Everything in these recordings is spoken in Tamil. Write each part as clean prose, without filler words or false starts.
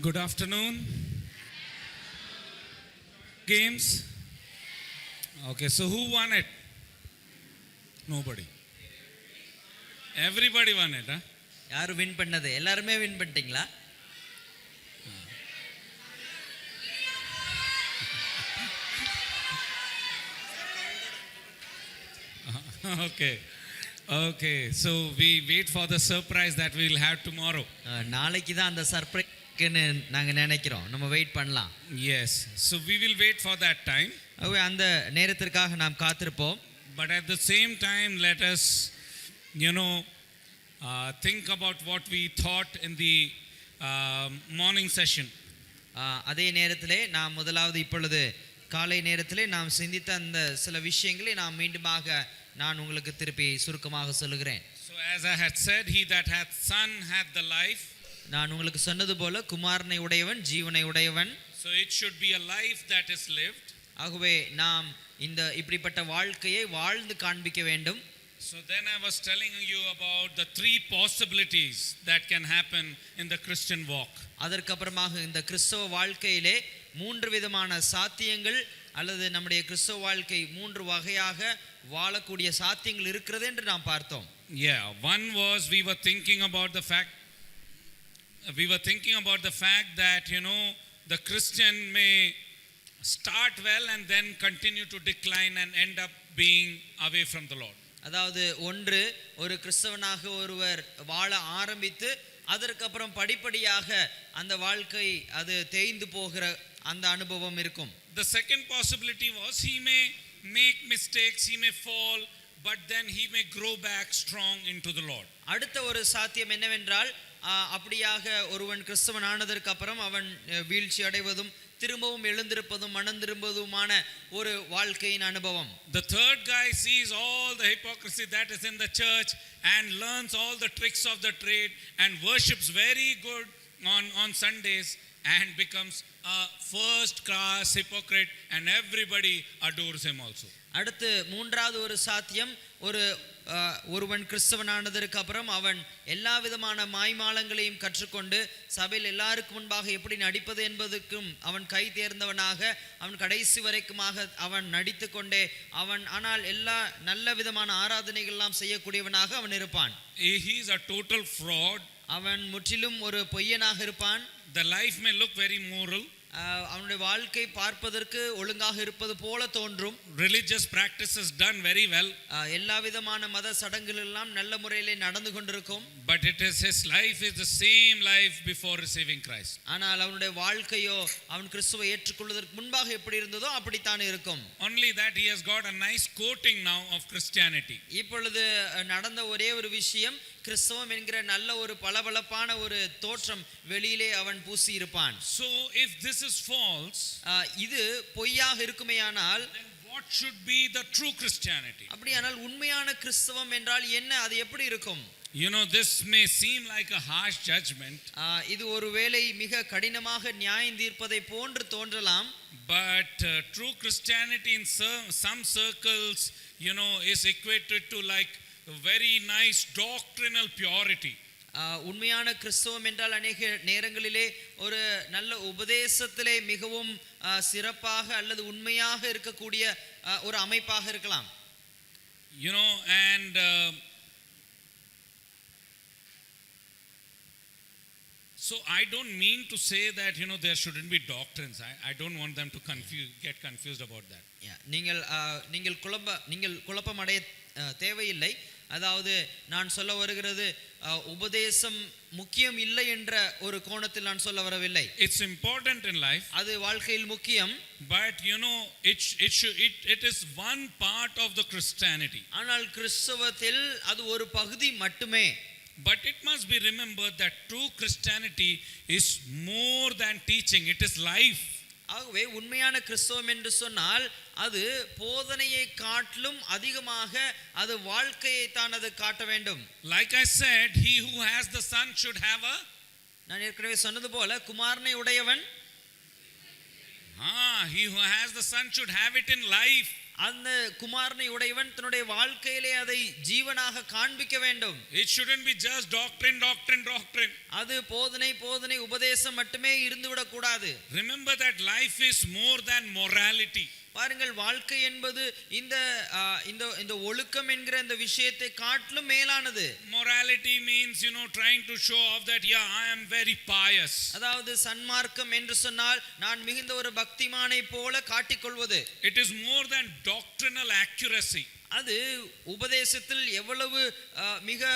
Good afternoon. Games? Okay, so who won it? Nobody. Everybody won it, huh? யாரு வின் பண்ணது? எல்லாருமே வின் பண்ணிட்டீங்களா? Okay. Okay, so we wait for the surprise that we will have tomorrow. நாளைக்கு தான் அந்த சர்ப்ரைஸ்க்குன்னு நாங்க நினைக்கிறோம். நம்ம வெயிட் பண்ணலாம். Yes, so we will wait for that time. அந்த நேரத்திற்காக நாம் காத்திருப்போம். But at the same time, let us, think about what we thought in the morning session. அதே நேரத்திலே நாம் முதலாவது இப்பொழுது காலை நேரத்திலே நாம் சிந்தித்த அந்த சில விஷயங்களை நாம் மீண்டுமாக நான் உங்களுக்கு திருப்பி சுருக்கமாக சொல்லுகிறேன். So as I had said, he that hath son hath the life. நான் உங்களுக்கு சொன்னது போல குமாரனை உடையவன் ஜீவனை உடையவன். So it should be a life that is lived. ஆகவே நாம் இந்த இப்படிப்பட்ட வாழ்க்கையை வாழ்ந்து காண்பிக்க வேண்டும். So then I was telling you about the three possibilities that can happen in the Christian walk. அதற்கப்புறமாக இந்த கிறிஸ்தவ வாழ்க்கையிலே மூன்று விதமான சாத்தியங்கள் அல்லது நம்முடைய கிறிஸ்தவ வாழ்க்கை மூன்று வகையாக வாழக்கூடிய சாத்தியங்கள் இருக்கிறது என்று நாம் பார்த்தோம். Yeah, one was we were thinking about the fact that the Christian may start well and then continue to decline and end up being away from the Lord. அதாவது ஒன்று ஒரு கிறிஸ்தவனாக ஒருவர் வாழ ஆரம்பித்து அதற்கப்புறம் படிப்படியாக அந்த வாழ்க்கை அது தேய்ந்து போகிற அந்த அனுபவம் இருக்கும். The second possibility was he may make mistakes, he may fall, but then he may grow back strong into the Lord. அடுத்த ஒரு சாத்தியம் என்னவென்றால் அப்படியாக ஒருவன் கிறிஸ்தவன் ஆனதற்கு அப்புறம் அவன் வீழ்ச்சி அடைவதும் திரும்பவும் எழுந்திருப்பதும் மனம் திரும்புவதுமான ஒரு வாழ்க்கையின் அனுபவம். The third guy sees all the hypocrisy that is in the church and learns all the tricks of the trade and worships very good on Sundays and becomes a first class hypocrite and everybody adores him also. அடுத்து மூன்றாவது ஒரு சாத்தியம் ஒருவன் கிறிஸ்தவனானதற்கு அப்புறம் அவன் எல்லா விதமான மாய்மாலங்களையும் கற்றுக்கொண்டு சபையில் எல்லாருக்கும் முன்பாக எப்படி நடிப்பது என்பதற்கும் அவன் கை தேர்ந்தவனாக அவன் கடைசி வரைக்குமாக அவன் நடித்து கொண்டே ஆனால் எல்லா நல்ல விதமான ஆராதனைகள் எல்லாம் செய்யக்கூடியவனாக அவன் இருப்பான். He is a total fraud. அவன் முற்றிலும் ஒரு பொய்யனாக இருப்பான். The life may look very moral. அவனுடைய வாழ்க்கை பார்ப்பதற்கு ஒழுங்காக இருப்பது போல தோன்றும். Religious practices done very well. எல்லா விதமான மத சடங்குகள் எல்லாம் நல்ல முறையிலே நடந்து கொண்டிருக்கும். But his life is the same life before receiving Christ. ஆனால் அவனுடைய வாழ்க்கையோ அவன் கிறிஸ்துவை ஏற்றுக்கொள்வதற்கு முன்பாக எப்படி இருந்ததோ அப்படித்தான் இருக்கும். Only that he has got a nice coating now of Christianity. இப்பொழுது நடந்த ஒரே ஒரு விஷயம் கிறிஸ்தவம் என்கிற நல்ல ஒரு பளபளப்பான ஒரு தோற்றம் வெளியிலே அவன் பூசி இருப்பான். So if this is false, இது பொய்யாக இருக்குமேயானால் then what should be the true Christianity? அப்படியானால் உண்மையான கிறிஸ்தவம் என்றால் என்ன, அது எப்படி இருக்கும்? This may seem like a harsh judgment. இது ஒருவேளை மிக கடினமாக நியாயம் தீர்ப்பதை போன்று தோன்றலாம். But true Christianity in some circles is equated to like a very nice doctrinal purity. உண்மையான கிறிஸ்தவம் என்றால் அநேக நேரங்களிலே ஒரு நல்ல உபதேசத்திலே மிகவும் சிறப்பாக அல்லது உண்மையாக இருக்கக்கூடிய ஒரு அமைப்பாக இருக்கலாம். And so I don't mean to say that there shouldn't be doctrines. I don't want them to get confused about that. நீங்கள் குழப்பமடைய தேவையில்லை. அதாவது நான் சொல்ல வருகிறது உபதேசம் முக்கியம் இல்லை என்ற ஒரு கோணத்தில் நான் சொல்ல வரவில்லை. It's important in life. அது வாழ்க்கையில் முக்கியம். But it is one part of the Christianity. ஆனால் கிறிஸ்தவத்தில் அது ஒரு பகுதி மட்டுமே. But it must be remembered that true Christianity is more than teaching. It is life. ஆகவே உண்மையான கிறிஸ்தவம் என்று சொன்னால் அது போதனையை காட்டிலும் அதிகமாக அது வாழ்க்கையை தான் அது காட்ட வேண்டும். Like I said, he who has the son should have நான் ஏற்கனவே சொன்னது போல குமாரனை உடையவன் he who has the son should have it in life. அந்த குமாரனை உடையவன் தன்னுடைய வாழ்க்கையிலே அதை ஜீவனாக காண்பிக்க வேண்டும். It shouldn't be just doctrine, doctrine, doctrine. அது போதனை போதனை உபதேசம் மட்டுமே இருந்துவிடக் கூடாது. Remember that life is more than morality. பாருங்கள், வாழ்க்கை என்பது இந்த இந்த ஒழுக்கம் என்கிற இந்த விஷயத்தை காட்டிலும் மேலானது. Morality means, trying to show off that, yeah, I am very pious. அதாவது சன்மார்க்கம் என்று சொன்னால் நான் மிகுந்த ஒரு பக்திமானை போல காட்டிக்கொள்வது. It is more than doctrinal accuracy. அது உபதேசத்தில் எவ்வளவு மிக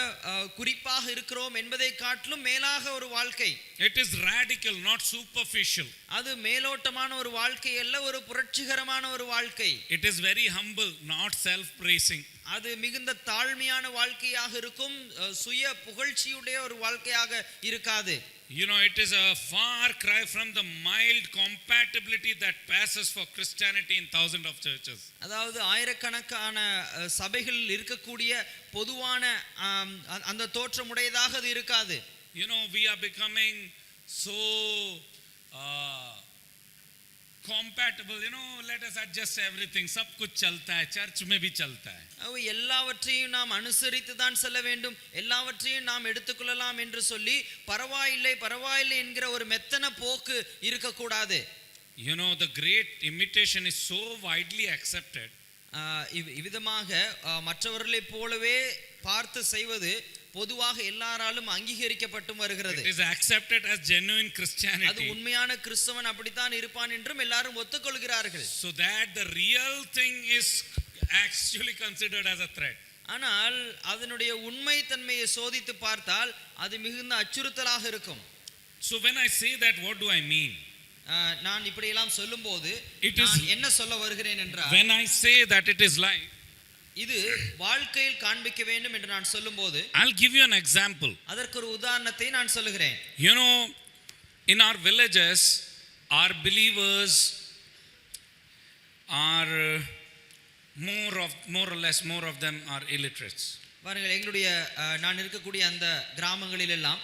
குறிப்பாக இருக்கிறோம் என்பதை காட்டிலும் மேலாக ஒரு வாழ்க்கை. It is radical, not superficial. அது மேலோட்டமான ஒரு வாழ்க்கை அல்ல, ஒரு புரட்சிகரமான ஒரு வாழ்க்கை. It is very humble, not self-praising. அது மிகுந்த தாழ்மையான வாழ்க்கையாக இருக்கும், சுய புகழ்ச்சியுடைய ஒரு வாழ்க்கையாக இருக்காது. It is a far cry from the mild compatibility that passes for Christianity in thousands of churches. அதாவது ஆயிரக்கணக்கான சபைகளில் இருக்கக்கூடிய பொதுவான அந்த தோற்றமுடையதாக அது இருக்காது. We are becoming so compatible. Let us adjust everything. सब कुछ चलता है, चर्च में भी चलता है. எல்லாவற்றையும் நாம் அனுசரித்து தான் செல்ல வேண்டும், எல்லாவற்றையும் நாம் எடுத்துக்கொள்ளலாம் என்று சொல்லி பரவாயில்லை பரவாயில்லை என்கிற ஒரு மெத்தன போக்கு இருக்கக்கூடாது. The great imitation is so widely accepted. இவ்விதமாக மற்றவர்களைப் போலவே பார்த்து செய்வது பொதுவாக எல்லாராலும் அங்கீகரிக்கப்பட்டும் வருகிறது. It is accepted as genuine Christianity. அது உண்மையான கிறிஸ்தவன் அப்படித்தான் இருப்பான் என்றும் எல்லாரும் ஒத்துக்கொள்கிறார்கள். So that the real thing is actually considered as a threat. ஆனால் அதனுடைய உண்மை தன்மையை சோதித்து பார்த்தால் அது மிகுந்த அச்சுறுத்தலாக இருக்கும். So when I say that, what do I mean? நான் இப்படி எல்லாம் சொல்லும்போது என்ன சொல்ல வருகிறேன் என்றால், when I say that it is life, இது வாழ்க்கையில் காண்பிக்க வேண்டும் என்று நான் சொல்லும்போது, I'll give you an example. அதற்கு ஒரு உதாரணத்தை நான் சொல்லுகிறேன். In our villages, our believers are more or less more of them are illiterates. பாருங்கள், எங்களுடைய நான் இருக்கக்கூடிய அந்த கிராமங்களில் எல்லாம்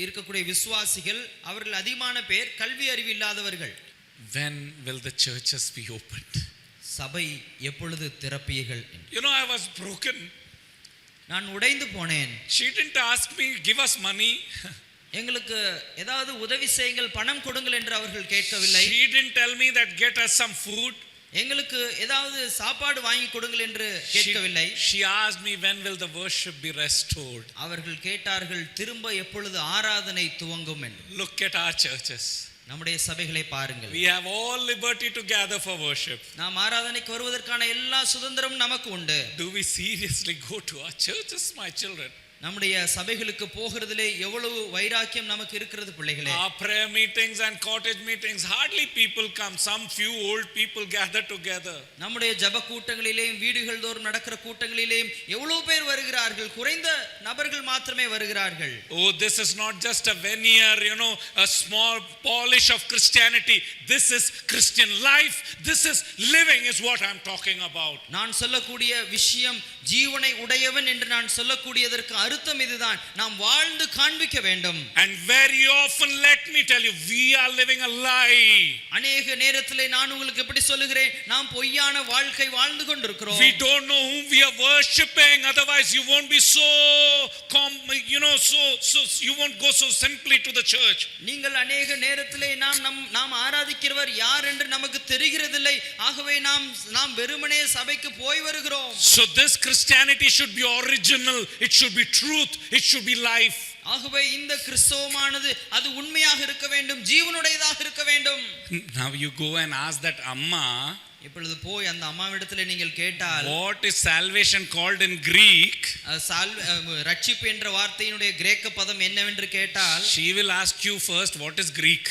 இருக்கக்கூடிய விசுவாசிகள் அவர்கள் அதிகமான பேர் கல்வி அறிவு இல்லாதவர்கள். When will the churches be opened? சபை எப்பொழுது திறப்பீர்கள்? I was broken. நான் உடைந்து போனேன். She didn't ask me, give us money. எங்களுக்கு ஏதாவது உதவி செய்யுங்கள், பணம் கொடுங்கள் என்று அவர்கள் கேட்கவில்லை. She didn't tell me that get us some food. எங்களுக்கு ஏதாவது சாப்பாடு வாங்கி கொடுங்கள் என்று கேட்கவில்லை. She asked me, when will the worship be restored? அவர்கள் கேட்டார்கள், திரும்ப எப்பொழுது ஆராதனை துவங்கும் என்று. Look at our churches. நம்முடைய சபைகளை பாருங்கள். We have all liberty to gather for worship. நாம் ஆராதனைக்கு வருவதற்கான எல்லா சுதந்திரமும் நமக்கு உண்டு. Do we seriously go to our churches, my children? நம்முடைய சபைகளுக்கு போகிறதிலே எவ்வளவு வைராக்கியம் நமக்கு இருக்கிறது பிள்ளைகளே. Our prayer meetings and cottage meetings, hardly people come. Some few old people gather together. நம்முடைய ஜெப கூட்டங்களிலேயும் வீடுகள் தோறும் நடக்கிற கூட்டங்களிலேயும் எவ்வளவு பேர் வருகிறார்கள், குறைந்த நபர்கள் மாத்திரமே வருகிறார்கள். Oh, this is not just a veneer, a small polish of Christianity. This is Christian life. This is living is what I'm talking about. நான் சொல்லக்கூடிய விஷயம் ஜீவனை உடையவன் என்று நான் சொல்லக்கூடியதற்கு அர்த்தம் இதுதான். நாம் வாழ்ந்து காண்பிக்க வேண்டும். And very often, let me tell you, we are living a lie. அநேக நேரத்திலே நான் உங்களுக்கு எப்படி சொல்லுகிறேன், நாம் பொய்யான வாழ்க்கை வாழ்ந்து கொண்டிருக்கிறோம். We don't know whom we are worshiping, otherwise you won't be so you won't go so simply to the church. நீங்கள் அநேக நேரத்திலே நாம் ஆராதிக்கிறவர் யார் என்று நமக்கு தெரிகிறதில்லை. ஆகவே நாம் வெறுமனே சபைக்கு போய் வருகிறோம். So this Christianity should be original, it should be truth, it should be life. ஆகவே இந்த கிறிஸ்தவமானது அது உண்மையாக இருக்க வேண்டும், ஜீவனுடையதாக இருக்க வேண்டும். Now you go and ask that amma, இப்பொழுது போய் அந்த அம்மாவிடத்திலே நீங்கள் கேட்டால், what is salvation called in Greek? ரட்சிப்பு என்ற வார்த்தையினுடைய கிரேக்க பதம் என்னவென்று கேட்டால், she will ask you first, what is Greek?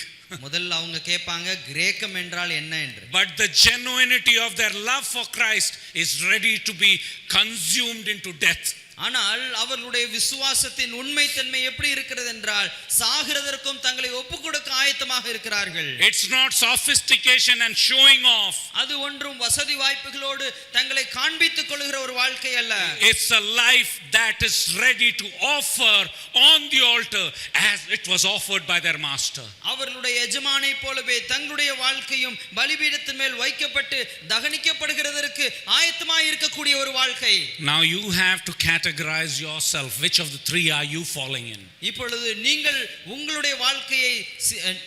முதல்ல அவங்க கேட்பாங்க, கிரேக்கம் என்றால் என்ன என்று. But the genuinity of their love for Christ is ready to be consumed into death. ஆனால் அவர்களுடைய விசுவாசத்தின் உண்மைத்தன்மை எப்படி இருக்கிறது என்றால் சாகிறதற்கும் தங்களை ஒப்புக்கொடுக்க ஆயத்தமாக இருக்கிறார்கள். It's not sophistication and showing off. அது ஒன்றும் வசதி வாய்ப்புகளோடு தங்களை காண்பித்துக் கொள்கிற ஒரு வாழ்க்கை அல்ல. It's a life that is ready to offer on the altar as it was offered by their master. அவர்களுடைய எஜமானை போலவே தங்களுடைய வாழ்க்கையும் பலிபீடத்தின் மேல் வைக்கப்பட்டு தகனிக்கப்படுகிறதற்கு ஆயத்தமாக இருக்கக்கூடிய ஒரு வாழ்க்கை. Now you have to categorize yourself. Which of the three are you falling in? இப்பொழுது நீங்கள் உங்களுடைய வாழ்க்கையை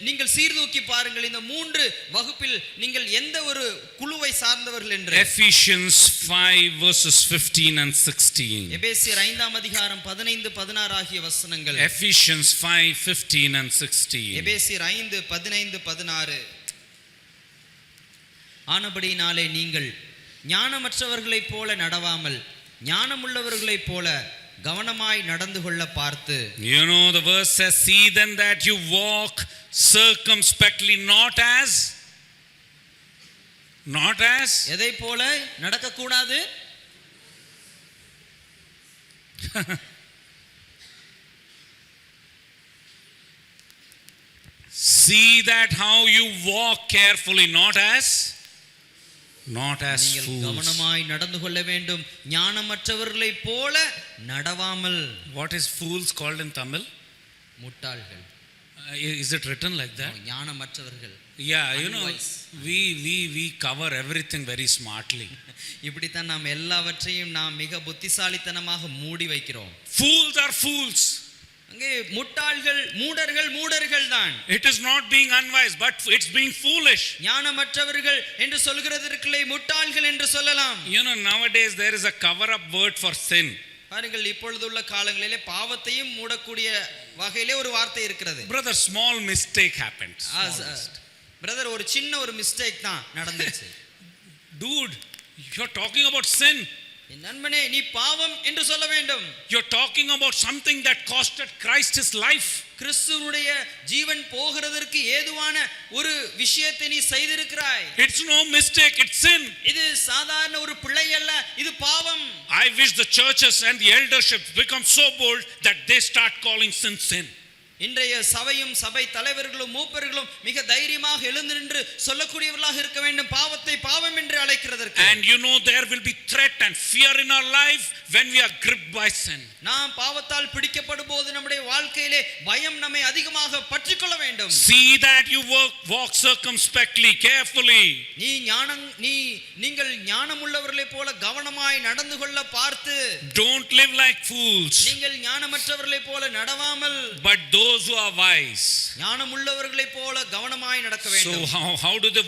நீங்கள் சீர்தூக்கி பாருங்கள். இந்த மூன்று வகுப்பில் நீங்கள் எந்த ஒரு குழுவை சார்ந்தவர்கள் என்று. Ephesians 5 verses 15 and 16. எபேசியர் 5ஆம் அதிகாரம் 15 16 ஆகிய வசனங்கள். Ephesians 5 15 and 16. எபேசியர் 5 15 16. ஆனபடியினாலே நீங்கள் ஞானமற்றவர்களைப் போல நடவாமல் ஞானமுள்ளவர்களைப் போல கவனமாய் நடந்து கொள்ள பார்த்து. You know the verse says, see then that you walk circumspectly, not as எதை போல நடக்க கூடாது? see that how you walk carefully, not as fools. கவனமாய் நடந்து கொள்ள வேண்டும், ஞானமற்றவர்களைப் போல நடவாமல். What is fools called in Tamil? முட்டாள்கள். Is it written like that? ஞானமற்றவர்கள். Yeah, you know, we cover everything very smartly. இப்படித்தான் நாம் எல்லாவற்றையும் நாம் மிக புத்திசாலித்தனமாக மூடி வைக்கிறோம். Fools are fools. அங்கே முட்டாள்கள் மூடர்கள் தான். It is not being unwise, but it's being foolish. ஞானமற்றவர்கள் என்று சொல்கிறதற்குள்ளே முட்டாள்கள் என்று சொல்லலாம். You know, nowadays there is a cover up word for sin. பாருங்கள், இப்பொழுதுள்ள காலங்களிலே பாவத்தையும் மூடக்கூடிய வகையிலே ஒரு வார்த்தை இருக்கிறது. Brother, small mistake happened. Brother, ஒரு சின்ன ஒரு மிஸ்டேக் தான் நடந்துச்சு. Dude, you're talking about sin. நண்பனே, நீ பாவம் என்று சொல்ல வேண்டும். You're talking about something that costed Christ his life. கிறிஸ்துவுடைய ஜீவன் போகிறதற்கு ஏதுவான ஒரு விஷயத்தை நீ செய்திருக்கிறாய். It's no mistake, it's sin. இது சாதாரண ஒரு பிழை அல்ல, இது பாவம். I wish the churches and the eldership become so bold that they start calling sin. இன்றைய சபையும் சபை தலைவர்களும் மூப்பர்களும் மிக தைரியமாக எழுந்து நின்று சொல்லக்கூடியவர்களாக இருக்க வேண்டும், பாவத்தை பாவம் என்று அழைக்கிறதற்கு. And you know, there will be threat and fear in our life when we are gripped by sin. நாம் பாவத்தால் பிடிக்கப்படும் போது நம்முடைய வாழ்க்கையிலே பயம் நம்மை அதிகமாக பற்றிக்கொள்ள வேண்டும். See that you walk circumspectly, carefully. நீங்கள் ஞானமுள்ளவர்களைப் போல கவனமாய் நடந்து கொள்ள பார்த்து. Don't live like fools. நீங்கள் ஞானமற்றவர்களைப் போல நடவாமல், but those who are wise. ஞானமுள்ளவர்களைப் போல கவனமாய் நடக்க வேண்டும். So how do the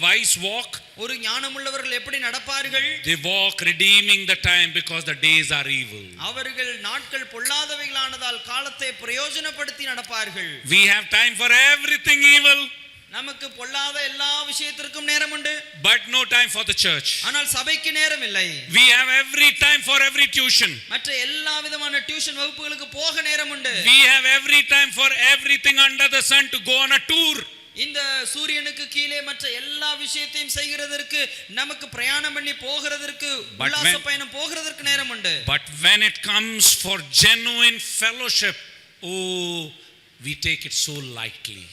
wise walk? ஒரு ஞானமுள்ளவர்கள் எப்படி நடப்பார்கள்? They walk redeeming the time because the days are evil. அவர்கள் நாட்கள் பொல்லாதவைகளானதால் காலத்தை பிரயோஜனப்படுத்தி நடப்பார்கள். We have time for everything evil. நமக்கு பொல்லாத எல்லா விஷயத்திற்கும் நேரம் உண்டு, but no time for the church. ஆனால் சபைக்கு நேரம் இல்லை. We have every time for every tuition. மற்ற எல்லா விதமான டியூஷன் வகுப்புகளுக்கு போக நேரம் உண்டு. We have every time for everything under the sun to go on a tour. இந்த சூரியனுக்கு கீழே மற்ற எல்லா விஷயத்தையும் செய்கிறதற்கு, நமக்கு பிரயாணம் பண்ணி போகிறதற்கு, உல்லாச பயணம் போகிறதற்கு நேரம் உண்டு. But when it comes for genuine fellowship, oh, we take it so lightly.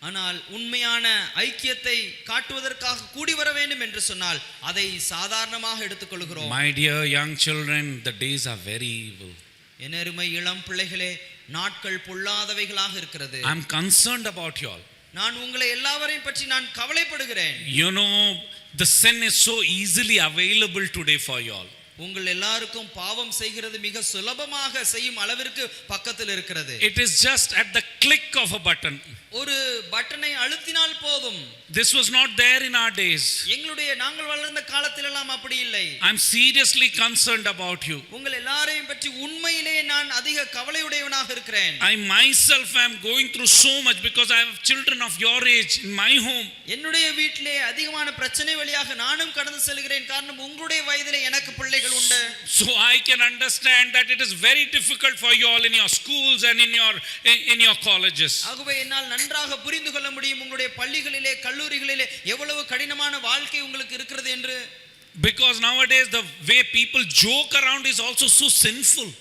ஆனால் உண்மையான ஐக்கியத்தை காட்டுவதற்காக கூடி வர வேண்டும் என்று சொன்னால் அதை சாதாரணமாக எடுத்துக்கொள்கிறோம். My dear young children, the days are very evil. என் அருமை இளம் பிள்ளைகளே, நாட்கள் பொல்லாதவைகளாக இருக்கிறது. I'm concerned about you all. நான் உங்களை எல்லாவரையும் பற்றி நான் கவலைப்படுகிறேன். You know, the sin is so easily available today for you all. உங்கள் எல்லாருக்கும் பாவம் செய்கிறது மிக சுலபமாக செய்யும் அளவிற்கு பக்கத்தில் இருக்கிறது. It is just at the click of a button. ஒரு பட்டனை அழுத்தினால் போதும். This was not there in our days. நாங்கள் வளர்ந்த காலத்தில் எல்லாம் அப்படி இல்லை. I'm seriously concerned about you. உங்கள் எல்லாரையும் பற்றி உண்மையிலே நான் அதிக கவலையுடையவனாக இருக்கிறேன். I myself am going through so much because I have children of your age in my home. என்னுடைய வீட்டிலே அதிகமான பிரச்சனை வழியாக நானும் கடந்து செல்கிறேன். காரணம், உங்களுடைய வயதிலே எனக்கு பிள்ளைகள் உண்டு. So I can understand that it is very difficult for you all in your schools and in your colleges. ஆகவே என்னால் நன்றாக புரிந்து கொள்ள முடியும் உங்களுடைய பள்ளிகளிலே கல்லூரிகளிலே எவ்வளவு கடினமான வாழ்க்கை உங்களுக்கு இருக்கிறது என்று. Because nowadays the way people joke around is also so sinful.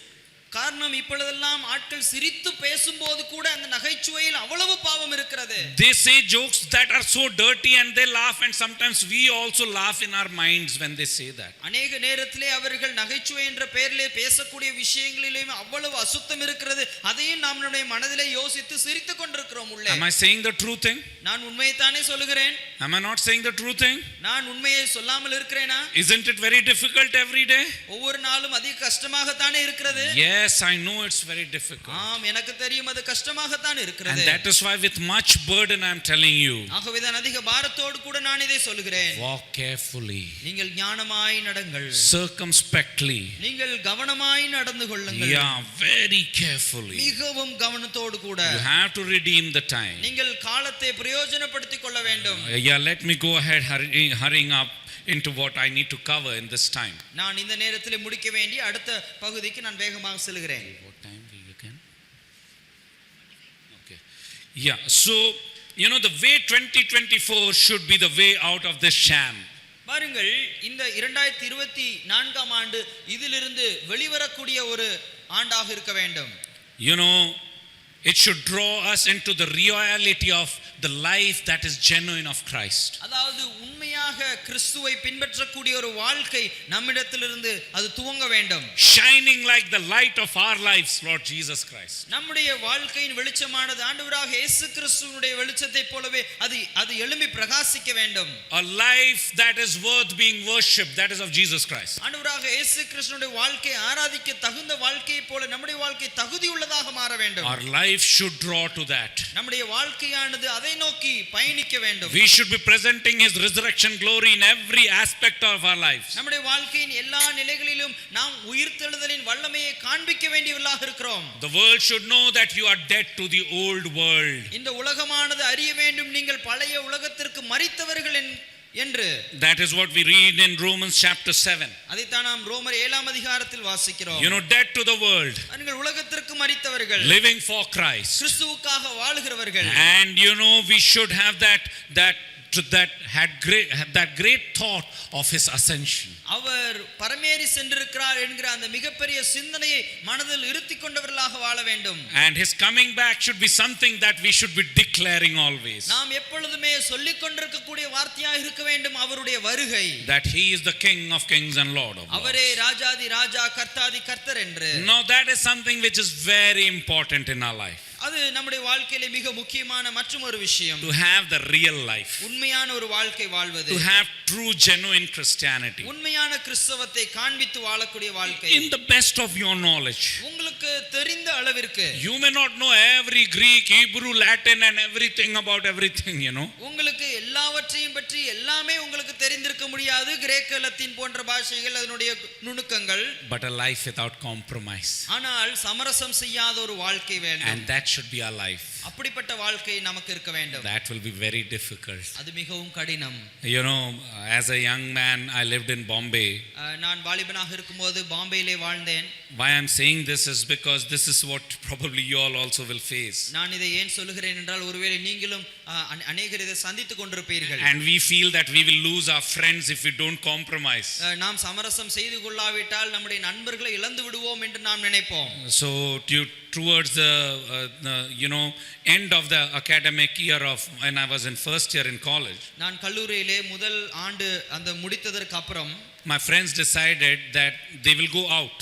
காரணம் இப்பொழுதெல்லாம் ஆட்கள் சிரித்து பேசும்போது கூட அந்த நகைச்சுவையில் அவ்வளவு பாவம் இருக்கிறது. They say jokes that are so dirty and they laugh, and sometimes we also laugh in our minds when they say that. அநேக நேரத்திலே அவர்கள் நகைச்சுவை என்ற பெயரிலே பேசக்கூடிய விஷயங்களிலேயும் அவ்வளவு அசுத்தம் இருக்கிறது. அதையும் நாம் நம்முடைய மனதிலே யோசித்து சிரித்துக் கொண்டிருக்கிறோம் உள்ளே. Am I saying the true thing? நான் உண்மையை தானே சொல்லுகிறேன். Am I not saying the true thing? நான் உண்மையை சொல்லாமல் இருக்கிறேனா? Isn't it very difficult every day? ஒவ்வொரு நாளும் அதிக கஷ்டமாக தானே இருக்கிறது. Yes, I know it's very difficult. ஆம், எனக்கு தெரியும் அது கஷ்டமாக தான் இருக்கிறது. And that is why with much burden I am telling you. ஆகவே தான் அதிக பாரத்தோடு கூட நான் இதை சொல்கிறேன். Walk carefully. நீங்கள் ஞானமாய் நடங்கள். Circumspectly. நீங்கள் கவனமாய் நடந்து கொள்ளுங்கள். Yeah, very carefully. மிகவும் கவனத்தோடு கூட. You have to redeem the time. நீங்கள் காலத்தை பிரயோஜனப்படுத்திக் கொள்ள வேண்டும். Yeah, let me go ahead hurrying up into what I need to cover in this time. நான் இந்த நேரத்தில் முடிக்க வேண்டிய அடுத்த பகுதிக்கு நான் வேகமாக செல்கிறேன். What time you can? Okay. Yeah, so you know the way 2024 should be the way out of this sham. பாருங்கள், இந்த 2024ஆம் ஆண்டு இதிலிருந்து வெளிவரக்கூடிய ஒரு ஆண்டாக இருக்க வேண்டும். You know, it should draw us into the reality of the life that is genuine of Christ. அதாவது உண்மையாக கிறிஸ்துவை பின்பற்றக்கூடிய ஒரு வாழ்க்கை நம்மிடத்திலிருந்து அது துவங்க வேண்டும். Shining like the light of our lives, Lord Jesus Christ. நம்முடைய வாழ்க்கையின் வெளிச்சமானது ஆண்டவராக இயேசு கிறிஸ்துவினுடைய வெளிச்சத்தைப் போலவே அது எழும்பி பிரகாசிக்க வேண்டும். A life that is worth being worshipped, that is of Jesus Christ. ஆண்டவராக இயேசு கிறிஸ்துவினுடைய வாழ்க்கை ஆராதிக்க தகுந்த வாழ்க்கையைப் போல நம்முடைய வாழ்க்கை தகுதி உள்ளதாக மாற வேண்டும். Our life should draw to that. நம்முடைய வாழ்க்கையானது அதை நோக்கி பயணிக்க வேண்டும். We should be presenting his resurrection glory in every aspect of our lives. நம்முடைய வாழ்க்கையின் எல்லா நிலைகளிலும் நாம் உயிர்த்தெழுதலின் வல்லமையை காண்பிக்க வேண்டியவர்களாக இருக்கிறோம். The world should know that you are dead to the old world. இந்த உலகமானது அறிய வேண்டும் நீங்கள் பழைய உலகத்திற்கு மரித்தவர்கள் என்று. That is what we read in Romans chapter 7. அதைத்தான் நாம் ரோமர் 7ஆம் அதிகாரத்தில் வாசிக்கிறோம். You know, dead to the world, நீங்கள் உலகத்திற்கு மரித்தவர்கள், living for Christ. கிறிஸ்துவுக்காக வாழுகிறவர்கள். And you know, we should have that great thought of his ascension. அவர் பரமேறி சென்றிருக்கிறார் என்கிற அந்த மிகப்பெரிய சிந்தனையை மனதில் இருத்திக் கொண்டவர்களாக வாழ வேண்டும். And his coming back should be something that we should be declaring always. நாம் எப்பொழுதுமே சொல்லிக் கொண்டிருக்கக்கூடிய வார்த்தையாக இருக்க வேண்டும் அவருடைய வருகை. That he is the King of kings and Lord of lords. அவரே ராஜாதி ராஜா கர்த்தாதி கர்த்தர் என்று. Now that is something which is very important in our life. அது நம்முடைய வாழ்க்கையிலே மிக முக்கியமான மற்றொரு விஷயம். To have the real life. உண்மையான ஒரு வாழ்க்கை வாழ்வது. To have true genuine Christianity. உண்மையான கிறிஸ்தவத்தை காண்பித்து வாழக்கூடிய வாழ்க்கை. In the best of your knowledge. உங்களுக்கு தெரிந்த அளவிற்கு. You may not know every Greek, Hebrew, Latin and everything about everything, you know. உங்களுக்கு எல்லாவற்றையும் பற்றி எல்லாமே உங்களுக்கு தெரிந்திருக்க முடியாது. கிரேக்க லத்தீன் போன்ற பாஷைகள் அதனுடைய நுணுக்கங்கள். But a life without compromise. ஆனால் சமரசம் செய்யாத ஒரு வாழ்க்கை வேண்டும். And that should be our life. அப்படிப்பட்ட வாழ்க்கை நமக்கு இருக்க வேண்டும். That will be very difficult. அது மிகவும் கடினம். You know, as a young man I lived in Bombay. நான் வாலிபனாக இருக்கும்போது பாம்பேயிலே வாழ்ந்தேன். Why I'm saying this is because this is what probably you all also will face. நான் இதை ஏன் சொல்கிறேன் என்றால் ஒருவேளை நீங்களும் அநேகர் இதை சந்தித்துக் கொண்டிருப்பீர்கள். And we feel that we will lose our friends if we don't compromise. நாம் சமரசம் செய்து கொள்ளாவிட்டால் நம்முடைய நண்பர்களை இழந்து விடுவோம் என்று நாம் நினைப்போம். So towards the you know end of the academic year of when I was in first year in college, நான் கல்லூரியிலே முதல் ஆண்டு அந்த முடித்ததற்கு அப்புறம் my friends decided that they will go out.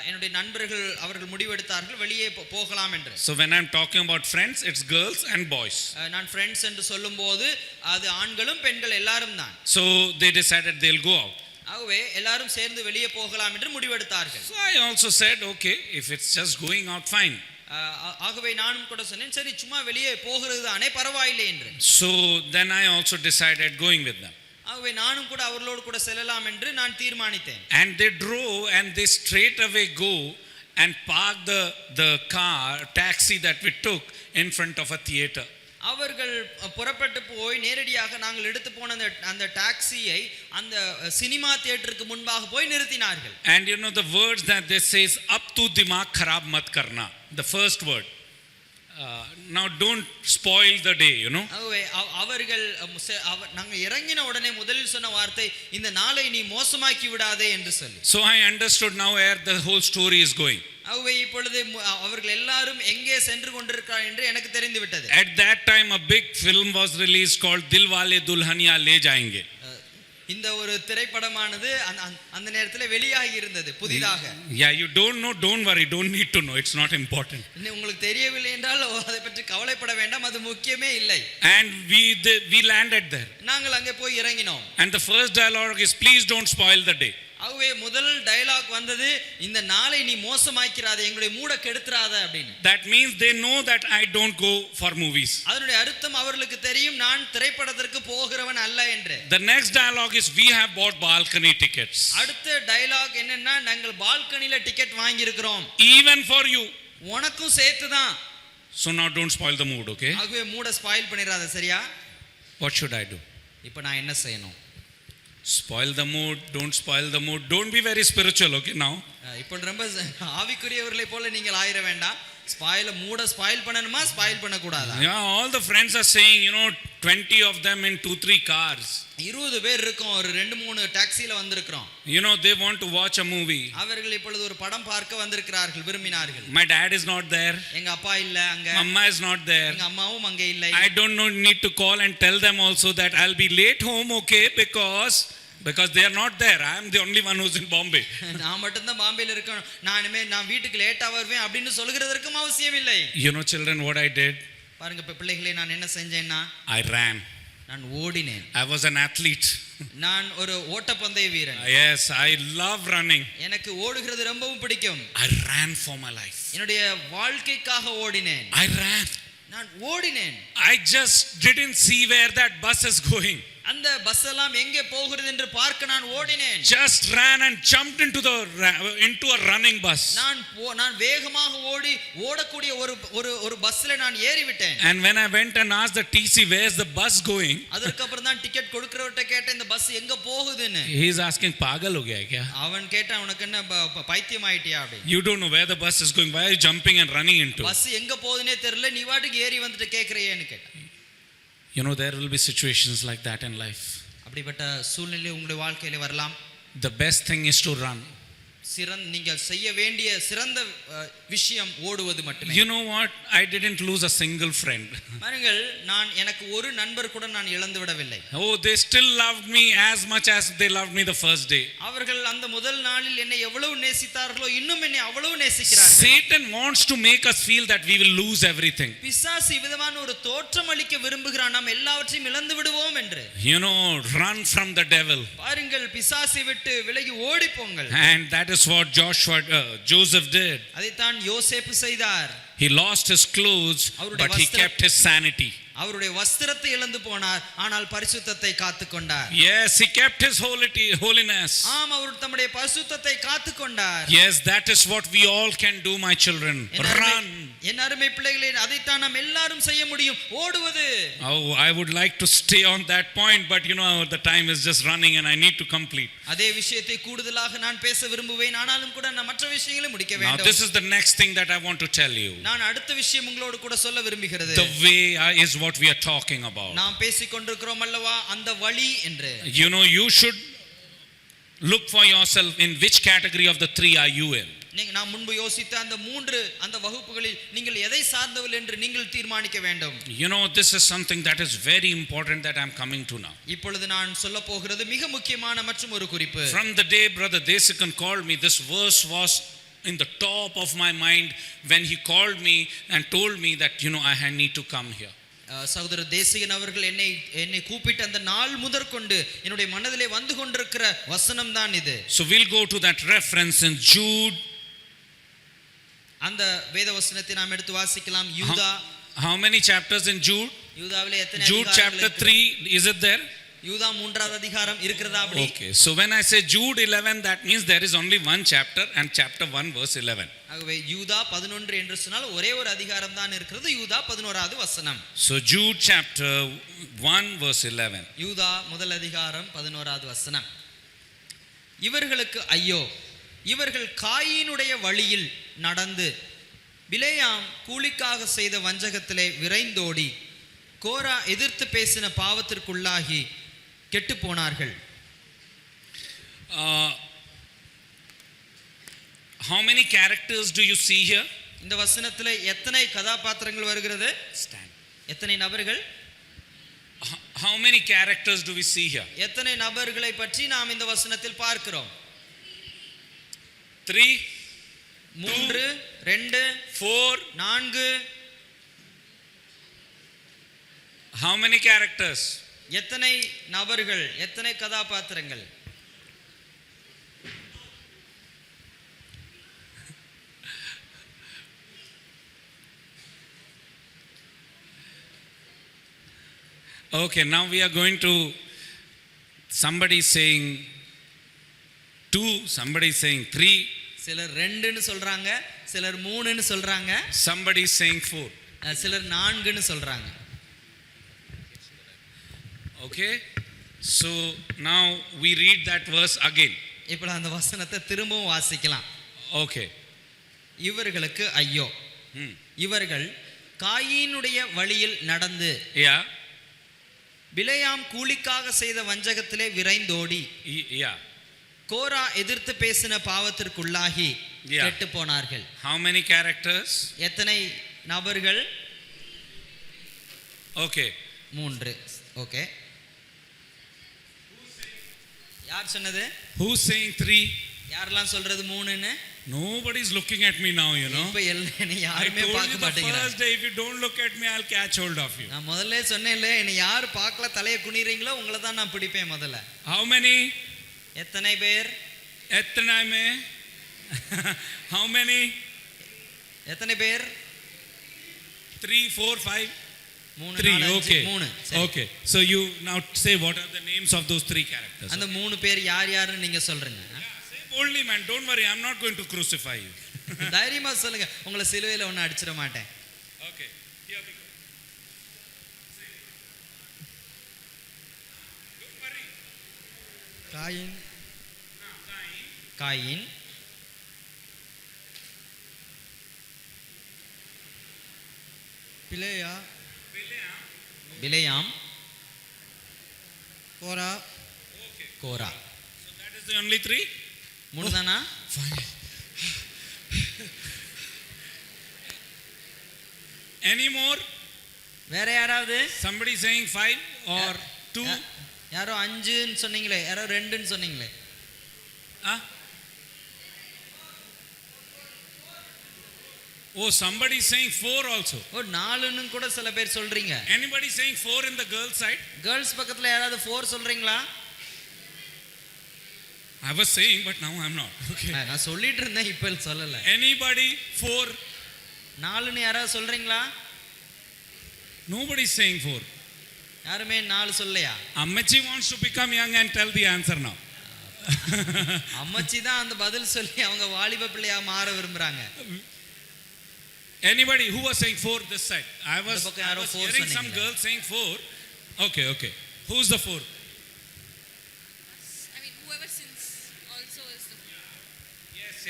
என்னுடைய நண்பர்கள் அவர்கள் முடிவெடுத்தார்கள் வெளியே போகலாம் என்று. So when I'm talking about friends, it's girls and boys. நான் friends என்று சொல்லும்போது அது ஆண்களும் பெண்கள் எல்லாரும் தான். So they decided they'll go out. ஆகவே எல்லாரும் சேர்ந்து வெளியே போகலாம் என்று முடிவெடுத்தார்கள். So I also said, okay, if it's just going out, fine. ஆகவே நானும் கூட சொன்னேன், சரி சும்மா வெளியே போகிறது தானே பரவாயில்லை என்று. So then I also decided going with them. ஆகவே நானும் கூட அவர்களோடு கூட செல்லலாம் என்று நான் தீர்மானித்தேன். And they drove and they straight away go and park the car taxi that we took in front of a theater. அவர்கள் புறப்பட்டு போய் நேரடியாக நாங்கள் எடுத்து போன அந்த டாக்ஸியை அந்த சினிமா தியேட்டருக்கு முன்பாக போய் நிறுத்தினார்கள். And you know the words that they says up to dimag kharab mat karna, the first word. Now don't spoil the day, you know. ஆகவே அவர்கள் நாங்க இறங்கின உடனே முதலில் சொன்ன வார்த்தை இந்த நாளை நீ மோசமாக்கி விடாதே என்று சொல்லி. So I understood now where the whole story is going. ஆகவே இப்பொழுது அவர்கள் எல்லாரும் எங்கே சென்று கொண்டிருக்கிறார் என்று எனக்கு தெரிந்து விட்டது. At that time a big film was released called Dilwale Dulhaniya Le Jayenge. இந்த ஒரு திரைப்படமானது அந்த நேரத்தில் வெளியாகி இருந்தது புதிதாக. Yeah, you don't know, don't worry, don't need to know, it's not important. உங்களுக்கு தெரியவில்லை என்றால் அதை பற்றி கவலைப்பட வேண்டாம், அது முக்கியமே இல்லை. And we landed there. நாங்கள் அங்கே போய் இறங்கினோம். And the first dialogue is please don't spoil the day. ஆகவே முதல் டயலாக் வந்தது இந்த நாளை நீ மோசமாக்கிறாதே, எங்களுடைய மூட கெடுத்துறாத அப்படின்னு. That means they know that I don't go for movies. அதனுடைய அர்த்தம் அவர்களுக்கு தெரியும் நான் திரைப்படத்திற்கு போகிறவன் அல்ல என்று. The next dialogue is we have bought balcony tickets. அடுத்த டயலாக் என்னன்னா நாங்கள் பால்கனில டிக்கெட் வாங்கி இருக்கிறோம். Even for you. உனக்கும் சேர்த்து தான். So now don't spoil the mood, okay? ஆகவே மூட ஸ்பாயில் பண்ணிராத, சரியா? What should I do? இப்போ நான் என்ன செய்யணும்? Spoil the mood, don't spoil the mood. Don't be very spiritual, okay now. இப்போ ரொம்ப ஆவிக்குரியவர்களை போல நீங்கள் ஆயிர வேண்டாம். மூட ஸ்பாயில் பண்ணணுமா ஸ்பாயில் பண்ண கூடாதா? Yeah, all the friends are saying, 20 of them in 2-3 cars. 20 பேர் இருக்கோம், ஒரு 2-3 டாக்ஸில வந்திருக்கிறோம். They want to watch a movie. அவர்கள் இப்பொழுது ஒரு படம் பார்க்க வந்திருக்கிறார்கள், விரும்பினார்கள். My dad is not there. எங்க அப்பா இல்ல அங்க. Mama is not there. எங்க அம்மாவும் அங்க இல்லை. I don't know, need to call and tell them also that I'll be late home, okay, because they are not there. I am the only one who's in Bombay. நான் மட்டும் தான் பாம்பேல இருக்கேன், நான் வீட்டுக்கு லேட்டா வருவேன் அப்படினு சொல்கிறதற்கும் அவசியம் இல்லை. Children, what I did? பாருங்க பிள்ளைகளே, நான் என்ன செஞ்சேன்னா I ran. நான் ஓடினேன். I was an athlete. நான் ஒரு ஓட்டப்பந்தய வீரன். Yes, I love running. எனக்கு ஓடுகிறது ரொம்பவும் பிடிக்கும். I ran for my life. என்னுடைய வாழ்க்கைக்காக ஓடினேன். I ran. நான் ஓடினேன். I just didn't see where that bus is going. அந்த பஸ் எல்லாம் எங்கே போகிறது என்று பார்க்க நான் ஓடினேன். Just ran and jumped into a running bus. நான் வேகமாக ஓடக்கூடிய ஒரு பஸ்ல நான் ஏறி விட்டேன். And when I went and asked the TC where's the bus going, அதற்கு அப்புறம் தான் டிக்கெட் கொடுக்கிறவர்ட்ட கேட்டேன் இந்த பஸ் எங்க போகுதுன்னு. he is asking pagal ho gaya kya? அவன் கேட்டான் உனக்கு என்ன பைத்தியம் ஆயிட்டியா அப்படி? You don't know where the bus is going, why are you jumping and running into? Bus எங்க போகுதுனே தெரியல, நீ வாட்டுக்கு ஏறி வந்துட்டு கேக்குறியேன்னு கேட்டான். There will be situations like that in life. அப்படிப்பட்ட சூழ்நிலை உங்களுடைய வாழ்க்கையில வரலாம். The best thing is to run. நீங்கள் செய்ய வேண்டிய சிறந்த விஷயம் ஓடுவது மட்டுமே. You know what? I didn't lose a single friend. பாருங்கள், எனக்கு ஒரு நண்பர் கூட நான் இழந்து விடவில்லை. Oh, they still loved me as much as they loved me the first day. அவர்கள் அந்த முதல் நாளில் என்னை எவ்வளவு நேசித்தார்களோ இன்னும் என்னை அவ்வளவு நேசிக்கிறார்கள். Satan wants to make us feel that we will lose everything. பிசாசு விதமான ஒரு தோற்றம் அளிக்க விரும்புகிறான், நாம் எல்லாவற்றையும் இழந்து விடுவோம் என்று. Run from the devil. பாருங்கள், பிசாசை விட்டு விலகி ஓடி போங்கள். And that is what Joseph did. அதைத்தான் யோசேப்பு செய்தார். He lost his clothes, but he kept his sanity. அவருடைய வஸ்திரத்தை இழந்து போனார், ஆனால் பரிசுத்தத்தை காத்துக்கொண்டார். Yes, he kept his holiness. ஆம், அவர் தம்முடைய பரிசுத்தத்தை காத்துக்கொண்டார். Yes, that is what we all can do, my children. Run. என் அருமை பிள்ளைகளே, அதைத்தான் நாம் எல்லாரும் செய்ய முடியும், ஓடுவது. Oh, I would like to stay on that point, but the time is just running and I need to complete. அதே விஷயத்தை கூடுதலாக நான் பேச விரும்புவேன், ஆனாலும் கூட நான் மற்ற விஷயங்களை முடிக்க வேண்டும். Now this is the next thing that I want to tell you. நான் அடுத்த விஷயம் உங்களோடு கூட சொல்ல விரும்புகிறது. The way is what we are talking about. நாம் பேசிக் கொண்டிருக்கிறோம் அல்லவா, அந்த வழி என்று. You should look for yourself in which category of the 3 are you in. நான் முன்பு யோசித்த அந்த வகுப்புகளில் நீங்கள் எதை சார்ந்தவர்கள் என்று நீங்கள் தீர்மானிக்க வேண்டும். This is something that is very important that I am coming to now. இப்பொழுது நான் சொல்ல போகிறது மிக முக்கியமான மற்றும் ஒரு குறிப்பு. From the day brother Desikan called me, this verse was in the top of my mind when he called me and told me that I need to come here. சகோதரர் தேசிகன் அவர்கள் என்னை கூப்பிட்ட அந்த நாள் முதற்கொண்டு என்னுடைய மனதிலே வந்து கொண்டிருக்கிற வசனம் தான் இது. So we'll go to that reference in Jude. அந்த வேத வசனத்தை நாம் எடுத்து வாசிக்கலாம். யூதா. How many chapters in Jude? யூதாவிலே எத்தனை Jude chapter 3, is it there? யூதா 3வது அதிகாரம் இருக்கிறதா அப்படி? Okay, so when I say Jude 11, that means there is only one chapter and chapter 1 verse 11. ஆகவே யூதா 11 என்று சொன்னால் ஒரே ஒரு அதிகாரம் தான் இருக்கிறது, யூதா 11வது வசனம். So Jude chapter 1 verse 11. யூதா முதல் அதிகாரம் 11வது வசனம். இவர்களுக்கு ஐயோ, இவர்கள் காயீனுடைய வழியில் நடந்து பிலேயாம் கூலிக்காக செய்த வஞ்சகத்திலே விரைந்தோடி கோரா எதிர்த்து பேசின பாவத்திற்குள்ளாகி கெட்டு போனார்கள். How many characters do you see here? இந்த வசனத்திலே எத்தனை கதாபாத்திரங்கள் வருகிறது? Stand. எத்தனை நபர்கள்? How many characters do we see here? எத்தனை நபர்களை பற்றி நாம் இந்த வசனத்தில் பார்க்கிறோம்? 3, 3, 2, 4. 4. How many characters? எத்தனை நபர்கள், எத்தனை கதாபாத்திரங்கள்? Okay, now we are going to, somebody saying 2, somebody saying 3, சிலர் 2ன்னு சொல்றாங்க, சிலர் 3ன்னு சொல்றாங்க, somebody saying 4. சிலர் 4ன்னு சொல்றாங்க. Okay, so now we read that verse again. இப்போ அந்த வசனத்தை திரும்பவும் வாசிக்கலாம். Okay. இவர்களுக்கு ஐயோ, இவர்கள் காயீனுடைய வழியில் நடந்து Yeah. பிலேயாம் கூலிக்காக செய்த வஞ்சகத்திலே விரைந்தோடி Yeah. கோரா எதிர்த்து பேசின பாவத்திற்குள்ளாகி Yeah. கெட்டு போனார்கள். How many characters? எத்தனை நபர்கள்? Okay. 3. ஓகே. யார் சொன்னது? Who's saying 3? யாரெல்லாம் சொல்றது 3ன்னு? Nobody's looking at me now, you know. இப்ப என்ன I யாருமே told you பார்க்க the மாட்டேங்கிறாங்க. first day, if you don't look at me, I'll catch hold of you. நான் முதல்ல சொன்னேன்ல, என்ன யார் பார்க்கல தலைய குனிறீங்களோ உங்களை தான் நான் பிடிப்பேன் முதல்ல. How many? எத்தனை பேர்? Etna me? How many? எத்தனை பேர்? 3, 4, 5? 3, 3, 4, okay. 3. Okay. So you now say what are the names of those 3 characters? அந்த 3 பேர் யார் யாருன்னு நீங்க சொல்றீங்க. Say boldly, man. Don't worry. I'm not going to crucify you. தைரியமா சொல்லுங்க, உங்களை சிலுவையில ஒண்ணு அடிச்சிட மாட்டேன். Okay. Here we go. Don't worry. Coin, coin, Balaam, Korah, Okay. Korah. So that is the only 3? 3 தானா? Fine. Any more? வேற யாராவது? Somebody saying 5 or 2? யாரோ 5ன்னு சொன்னீங்களே, யாரோ 2ன்னு சொன்னீங்களே. Huh? Oh, somebody saying 4 also. ஓ 4ன்னு கூட சில பேர் சொல்றீங்க. Anybody saying 4 in the girls side? Girls பக்கத்துல யாராவது 4 சொல்றீங்களா? I was saying, but now I'm not. Okay. நான் சொல்லிட்டு இருந்தேன், இப்ப சொல்லல. Anybody 4? 4ன்னு யாராவது சொல்றீங்களா? Nobody is saying 4. யாருமே 4 சொல்லலையா? Ammachi wants to become young and tell the answer now. அம்மச்சி தான் அந்த பதில் சொல்லி அவங்க வாலிப பிள்ளையா மாற விரும்புறாங்க. Anybody who was saying 4 this side? I was hearing some சொன்னீங்களே. girls saying 4. Okay, okay. Who's the 4? I mean, whoever sins also is the.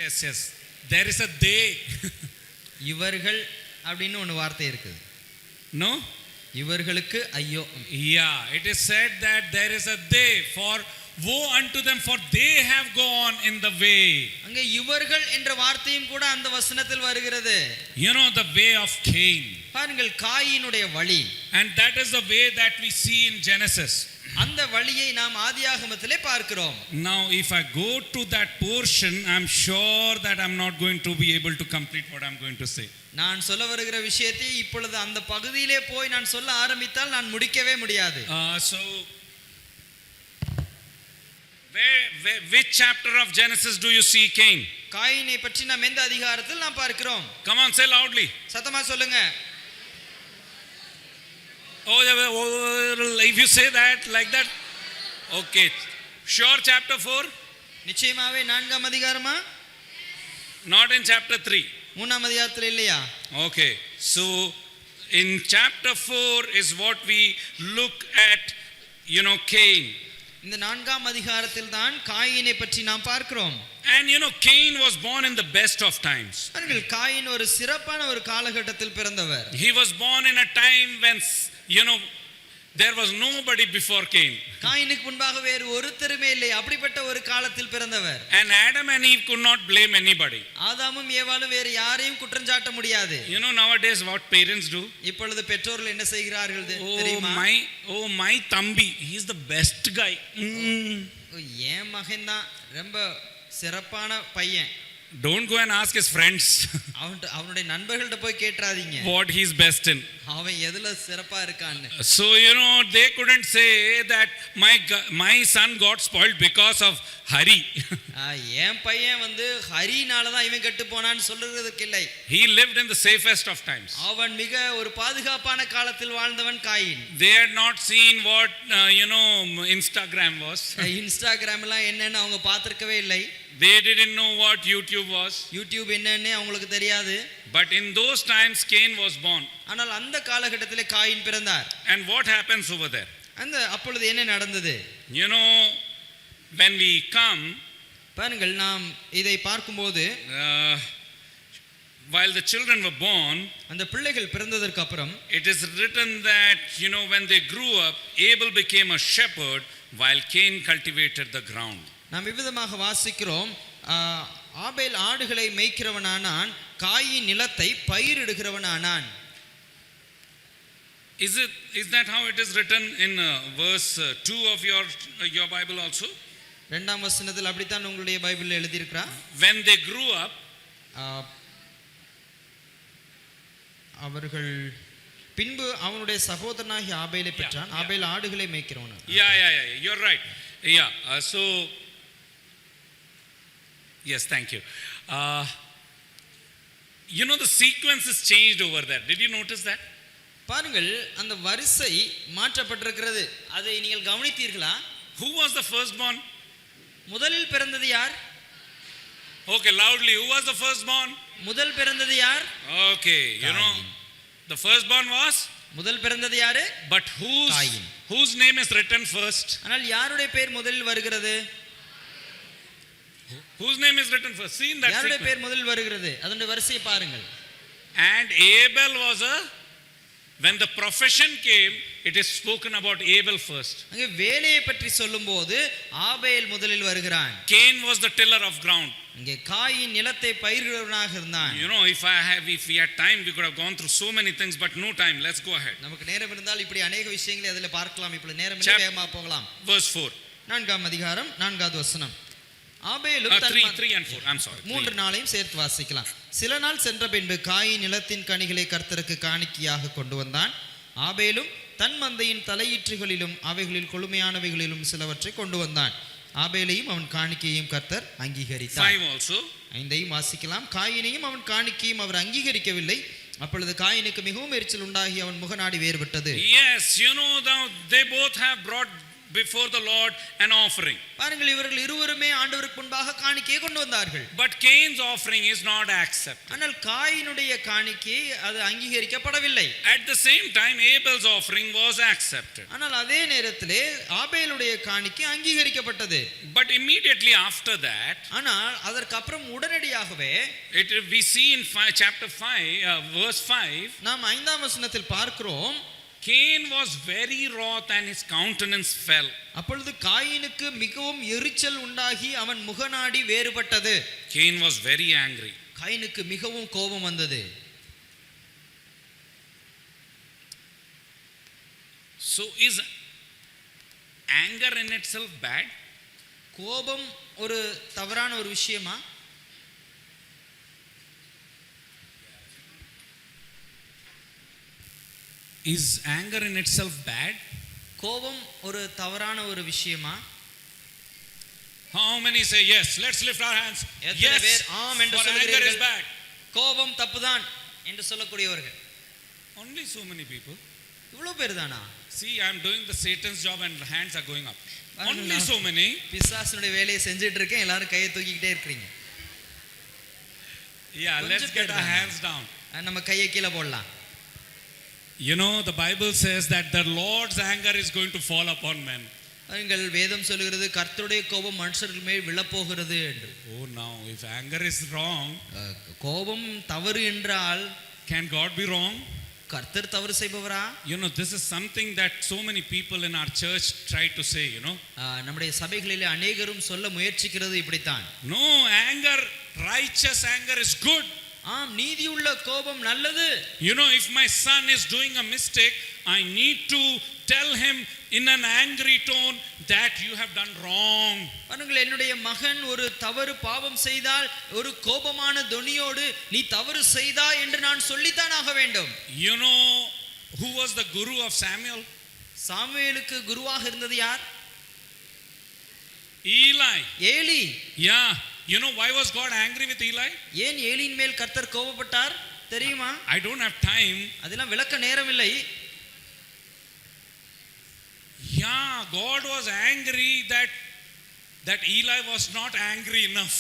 Yes, yes. There is a they. இவர்கள் அப்படின்னு ஒரு வார்த்தை இருக்குது. No? இவர்களுக்கு ஐயோ. Yeah, it is said that there is a they, for woe unto them, for they have gone in the way. அங்க இவர்கள் என்ற வார்த்தையும் கூட அந்த வசனத்தில் வருகிறது. You know, the way of Cain. பாருங்கள், காயினுடைய வழி. And that is the way that we see in Genesis. அந்த வழியை நாம் ஆதியாகமத்திலே பார்க்கிறோம். Now, if I go to that portion, I'm sure that I'm not going to be able to complete what I'm going to say. நான் சொல்ல வருகிற விஷயத்தை இப்பொழுது அந்த பகுதியிலே போய் நான் சொல்ல ஆரம்பித்தால் நான் முடிக்கவே முடியாது. So, which chapter of Genesis do you see Cain? காயினை பற்றி நாம் எந்த அதிகாரத்தில் நாம் பார்க்கிறோம்? Come on, say loudly. சத்தமா சொல்லுங்க. Oh, if you say that like that, okay. Sure, chapter 4? நிச்சயமாவே 4ஆம் அதிகாரமா? Not in chapter 3. 3ஆம் அதிகாரத்தில் இல்லையா? Okay. So, in chapter 4 is what we look at, Cain. இந்த 4ஆம் அதிகாரத்தில் தான் காயினை பற்றி நாம் பார்க்கிறோம். And you know, Cain was born in the best of times. பாருங்கள், காயின் ஒரு சிறப்பான ஒரு காலகட்டத்தில் பிறந்தவர். He was born in a time when, you know, there was nobody before Cain. காயினுக்கு முன்பாக வேறு ஒருத்தருமே இல்லை, அப்படிப்பட்ட ஒரு காலத்தில் பிறந்தவர். And Adam and Eve could not blame anybody. ஆதாமும் ஏவாளும் வேறு யாரையும் குற்றம் சாட்ட முடியாது. You know, nowadays what parents do? இப்பொழுது பெற்றோர்கள் என்ன செய்கிறார்கள் Oh தெரியுமா? my தம்பி, he is the best guy. என் மகன் தான் ரொம்ப சிறப்பான பையன். Don't go and ask his friends அவனுடைய நண்பர்கள்ட்ட போய் கேட்றாதீங்க what he's best in. அவன் எதுல சிறப்பா இருக்கான்னு. So you know, they couldn't say that my son got spoiled because of Hari. என் பையன் வந்து ஹரினால தான் இவன் கெட்டு போனான்னு சொல்றதுக்கு இல்லை. He lived in the safest of times. அவன் மிக ஒரு பாதுகாப்பான காலத்தில் வாழ்ந்தவன் காயின். They had not seen what you know, Instagram was. இன்ஸ்டாகிராம்லாம் என்னன்னு அவங்க பார்த்திருக்கவே இல்லை. They didn't know what YouTube was. YouTube என்னன்னு அவங்களுக்கு தெரியாது. But in those times Cain was born. ஆனால் அந்த காலகட்டத்திலே காயின் பிறந்தார். And what happens over there? அப்பொழுது என்ன நடந்தது? You know, when we come, பாருங்கள், நாம் இதை பார்க்கும்போது while the children were born, அந்த பிள்ளைகள் பிறந்ததற்கு அப்புறம் it is written that, you know, when they grew up, Abel became a shepherd while Cain cultivated the ground. நாம் இவ்விதமாக வாசிக்கிறோம், ஆபேல் ஆடுகளை மேய்க்கிறவனானான், காயின் நிலத்தை பயிரிடுகிறவனானான். Is that how it is written in verse 2 of your Bible also? 2ஆம் வசனத்தில் அப்படித்தான் உங்களுடைய பைபிளில் எழுதியிருக்கிறார். When they grew up, அவர்கள் பின்பு அவனுடைய சகோதரனாகிய ஆபேலை பெற்றான். ஆபேல் ஆடுகளை மேய்க்கிறவன். Yeah, you're right. Yeah, so yes, thank you. You know, the sequence is changed over there. Did you notice that? பாருங்கள், அந்த வரிசை மாற்றப்பட்டிருக்கிறது. அதை நீங்கள் கவனித்தீர்களா? Who was the firstborn? முதலில் பிறந்தது யார்? Okay, loudly. Who was the firstborn? முதல் பிறந்தது யார்? Okay, you know, the firstborn was? முதல் பிறந்தது யாரு? But whose name is written first? ஆனால் யாருடைய பெயர் முதலில் வருகிறது? Whose name is written first? See in that யாருடைய sequence. பெயர் முதலில் வருகிறது? அதனுடைய வரிசையை பாருங்கள். And Abel was when the profession came, it is spoken about Abel first. அங்கே வேலையை பற்றி சொல்லும்போது ஆபேல் முதலில் வருகிறான். Cain was the tiller of ground. இங்கே காயின் நிலத்தை பயிரிடுவனாக இருந்தான். You know, if we had time, we could have gone through so many things, but no time. Let's go ahead. நமக்கு நேரம் இருந்தால் இப்படி अनेक விஷயங்களை அதிலே பார்க்கலாம். இப்பொழுது நேரம் இல்லை, வேகமாக போகலாம். Verse 4. 4ஆம் அதிகாரம் 4வது வசனம். ஆபேலும் 3 and 4. I'm sorry. 3 நாளையும் சேர்த்து வாசிக்கலாம். சில நாள் சென்ற பின்பு காயின் நிலத்தின் கனிகளை கர்த்தருக்கு காணிக்கையாக கொண்டு வந்தான். ஆபேலும் தன் மந்தையின் தலையீற்றுகளிலும் அவைகளில் கொழுமையானவைகளிலும் சிலவற்றை கொண்டு வந்தான். ஆபேலையும் அவன் காணிக்கையையும் கர்த்தர் அங்கீகரித்தார். 5 also. 5ஐயும் வாசிக்கலாம். காயினையும் அவன் காணிக்கையும் அவர் அங்கீகரிக்கவில்லை. அப்பொழுது காயினுக்கு மிகவும் எரிச்சல் உண்டாகி அவன் முகநாடி வேறுபட்டது. Yes, you know, they both have brought before the Lord an offering. பாருங்கள், இவர்கள் இருவருமே ஆண்டவருக்கு முன்பாக காணிக்கையை கொண்டு வந்தார்கள். But Cain's offering is not accepted. ஆனால் காயினுடைய காணிக்கை அது அங்கீகரிக்கப்படவில்லை. At the same time, Abel's offering was accepted. ஆனால் அதே நேரத்திலே ஆபேலுடைய காணிக்கை அங்கீகரிக்கப்பட்டது. But immediately after that, ஆனால் அதற்கு அப்புறம் உடனடியாகவே we see in chapter 5, verse 5, நாம் 5ஆம் வசனத்தில் பார்க்கிறோம், Cain was very wroth and his countenance fell. அப்பொழுது காயினுக்கு மிகவும் எரிச்சல் உண்டாகி அவன் முகநாடி வேறுபட்டது. Cain was very angry. காயினுக்கு மிகவும் கோபம் வந்தது. So is anger in itself bad? கோபம் ஒரு தவறான ஒரு விஷயமா? Is anger in itself bad? கோபம் ஒரு தவறான ஒரு விஷயமா? How many say yes? Let's lift our hands. எத்தனை பேர் ஆம் என்று for anger is சொல்கிறீர்கள்? bad. கோபம் தப்புதான் என்று சொல்லக்கூடியவர்கள் Only so many people. இவ்வளவு பேர் தானா? See, I am doing the Satan's job and hands are going up. பாருங்க, Only so many. பிசாசுனுடைய வேலையை செஞ்சுட்டு இருக்கேன், எல்லாரும் கையை தூக்கிக்கிட்டே இருக்கீங்க. Yeah, let's get our hands down. நம்ம கையை கீழே போடலாம். You know, the Bible says that the Lord's anger is going to fall upon men. எங்கள் வேதம் சொல்கிறது கர்த்தருடைய கோபம் மனுஷர்கள் மேல் விழப்போகிறது என்று. Oh, now if anger is wrong, கோபம் தவறு என்றால் can God be wrong? கர்த்தர் தவறு செய்பவரா? You know, this is something that so many people in our church try to say, you know. நம்முடைய சபைகளிலே அநேகரும் சொல்ல முயற்சிக்கிறது இப்படித்தான். No, anger, righteous anger is good. ஆம், நீதியுள்ள கோபம் நல்லது. You know, if my son is doing a mistake, I need to tell him in an angry tone that you have done wrong. பாருங்கள், என்னுடைய மகன் ஒரு தவறு பாவம் செய்தால் ஒரு கோபமான தொனியோடு நீ தவறு செய்தாய் என்று நான் சொல்லித்தான் ஆக வேண்டும். You know who was the guru of Samuel? சாமுவேலுக்கு குருவாக இருந்தது யார்? Eli. Eli. Yeah. You know why was God angry with Eli? ஏன் ஏலியின் மேல் கர்த்தர் கோபப்பட்டார் தெரியுமா? I don't have time. அதெல்லாம் விளக்க நேரமில்லை. Yeah, God was angry that Eli was not angry enough.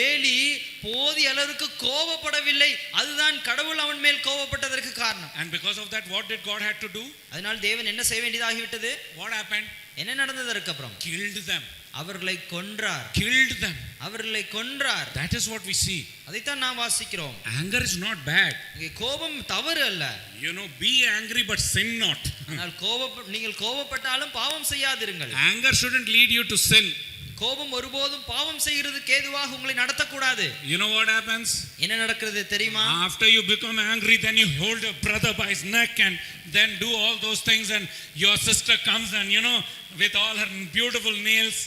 Eli போதிய அளவுக்கு கோபப்படவில்லை. அதுதான் கடவுள் அவன் மேல் கோபப்பட்டதற்கு காரணம். And because of that, what did God had to do? அதனால் தேவன் என்ன செய்ய வேண்டியதாகிவிட்டது? What happened? என்ன நடந்தது அதற்கு அப்புறம்? Killed them. அவர்களை கொன்றார். Killed them. அவர்களை கொன்றார். That is what we see. அதைத்தான் நாம் வாசிக்கிறோம். Anger is not bad. இங்கே கோபம் தவறு அல்ல. You know, be angry but sin not. ஆனால் நீங்கள் கோபப்பட்டாலும் பாவம் செய்யாதிருங்கள். Anger shouldn't lead you to sin. கோபம் ஒருபோதும் பாவம் செய்கிறதுக்கு ஏதுவாக உங்களை நடத்தக்கூடாது. You know what happens? என்ன நடக்கிறது தெரியுமா? After you become angry, then you hold your brother by his neck and then do all those things, and your sister comes and, you know, with all her beautiful nails.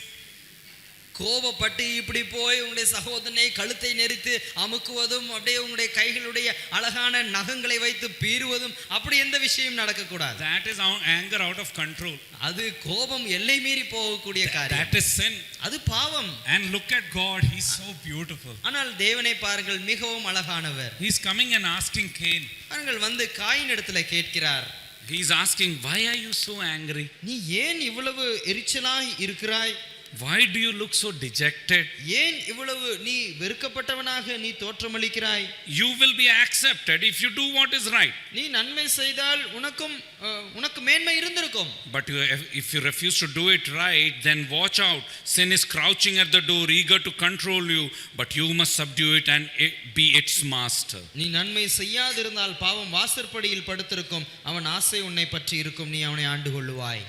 கோபப்பட்டு இப்படி போய் உங்களுடைய சகோதரனை கழுத்தை நெரித்து அமுக்குவதும் அப்படியே உங்களுடைய கைகளுடைய அழகான நகங்களை வைத்து பீறுவதும் அப்படி எந்த விஷயம் நடக்கக்கூடாது. That is anger out of control. அது கோபம் எல்லை மீறி போகக்கூடிய காரியம். That is sin. அது பாவம். And look at God, he's so beautiful. ஆனால் தேவனை பாருங்கள், மிகவும் அழகானவர். He's coming and asking Cain. பாருங்கள், வந்து காயின் இடத்துல கேட்கிறார். He's asking, why are you so angry? நீ ஏன் இவ்வளவு எரிச்சலாய் இருக்கிறாய்? Why do you look so dejected? ஏன் இவ்வளவு நீ வெறுக்கப்பட்டவனாக நீ தோற்றமளிக்கிறாய்? You will be accepted if you do what is right. நீ நன்மை செய்தால் உனக்கு மேன்மை இருந்திருக்கும். But if you refuse to do it right, then watch out. Sin is crouching at the door, eager to control you, but you must subdue it and be its master. நீ நன்மை செய்யாதிருந்தால் பாவம் வாசற்படியில் படுத்திருக்கும், அவன் ஆசை உன்னை பற்றி இருக்கும், நீ அவனை ஆண்டு கொள்ளுவாய்.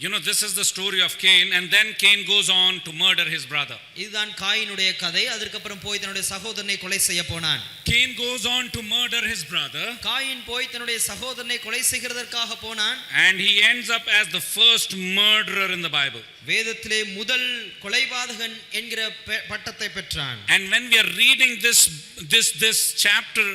You know, this is the story of Cain, and then Cain goes on to murder his brother. இதுதான் காயினுடைய கதை. அதற்கு அப்புறம் போய் தன்னுடைய சகோதரனை கொலை செய்ய போனான். Cain goes on to murder his brother. Coin போய் தன்னுடைய சகோதரனை கொலை செய்கிறதற்காக போனான். And he ends up as the first murderer in the Bible. வேதத்திலே முதல் கொலைபாதகன் என்கிற பட்டத்தை பெற்றான். And when we are reading this chapter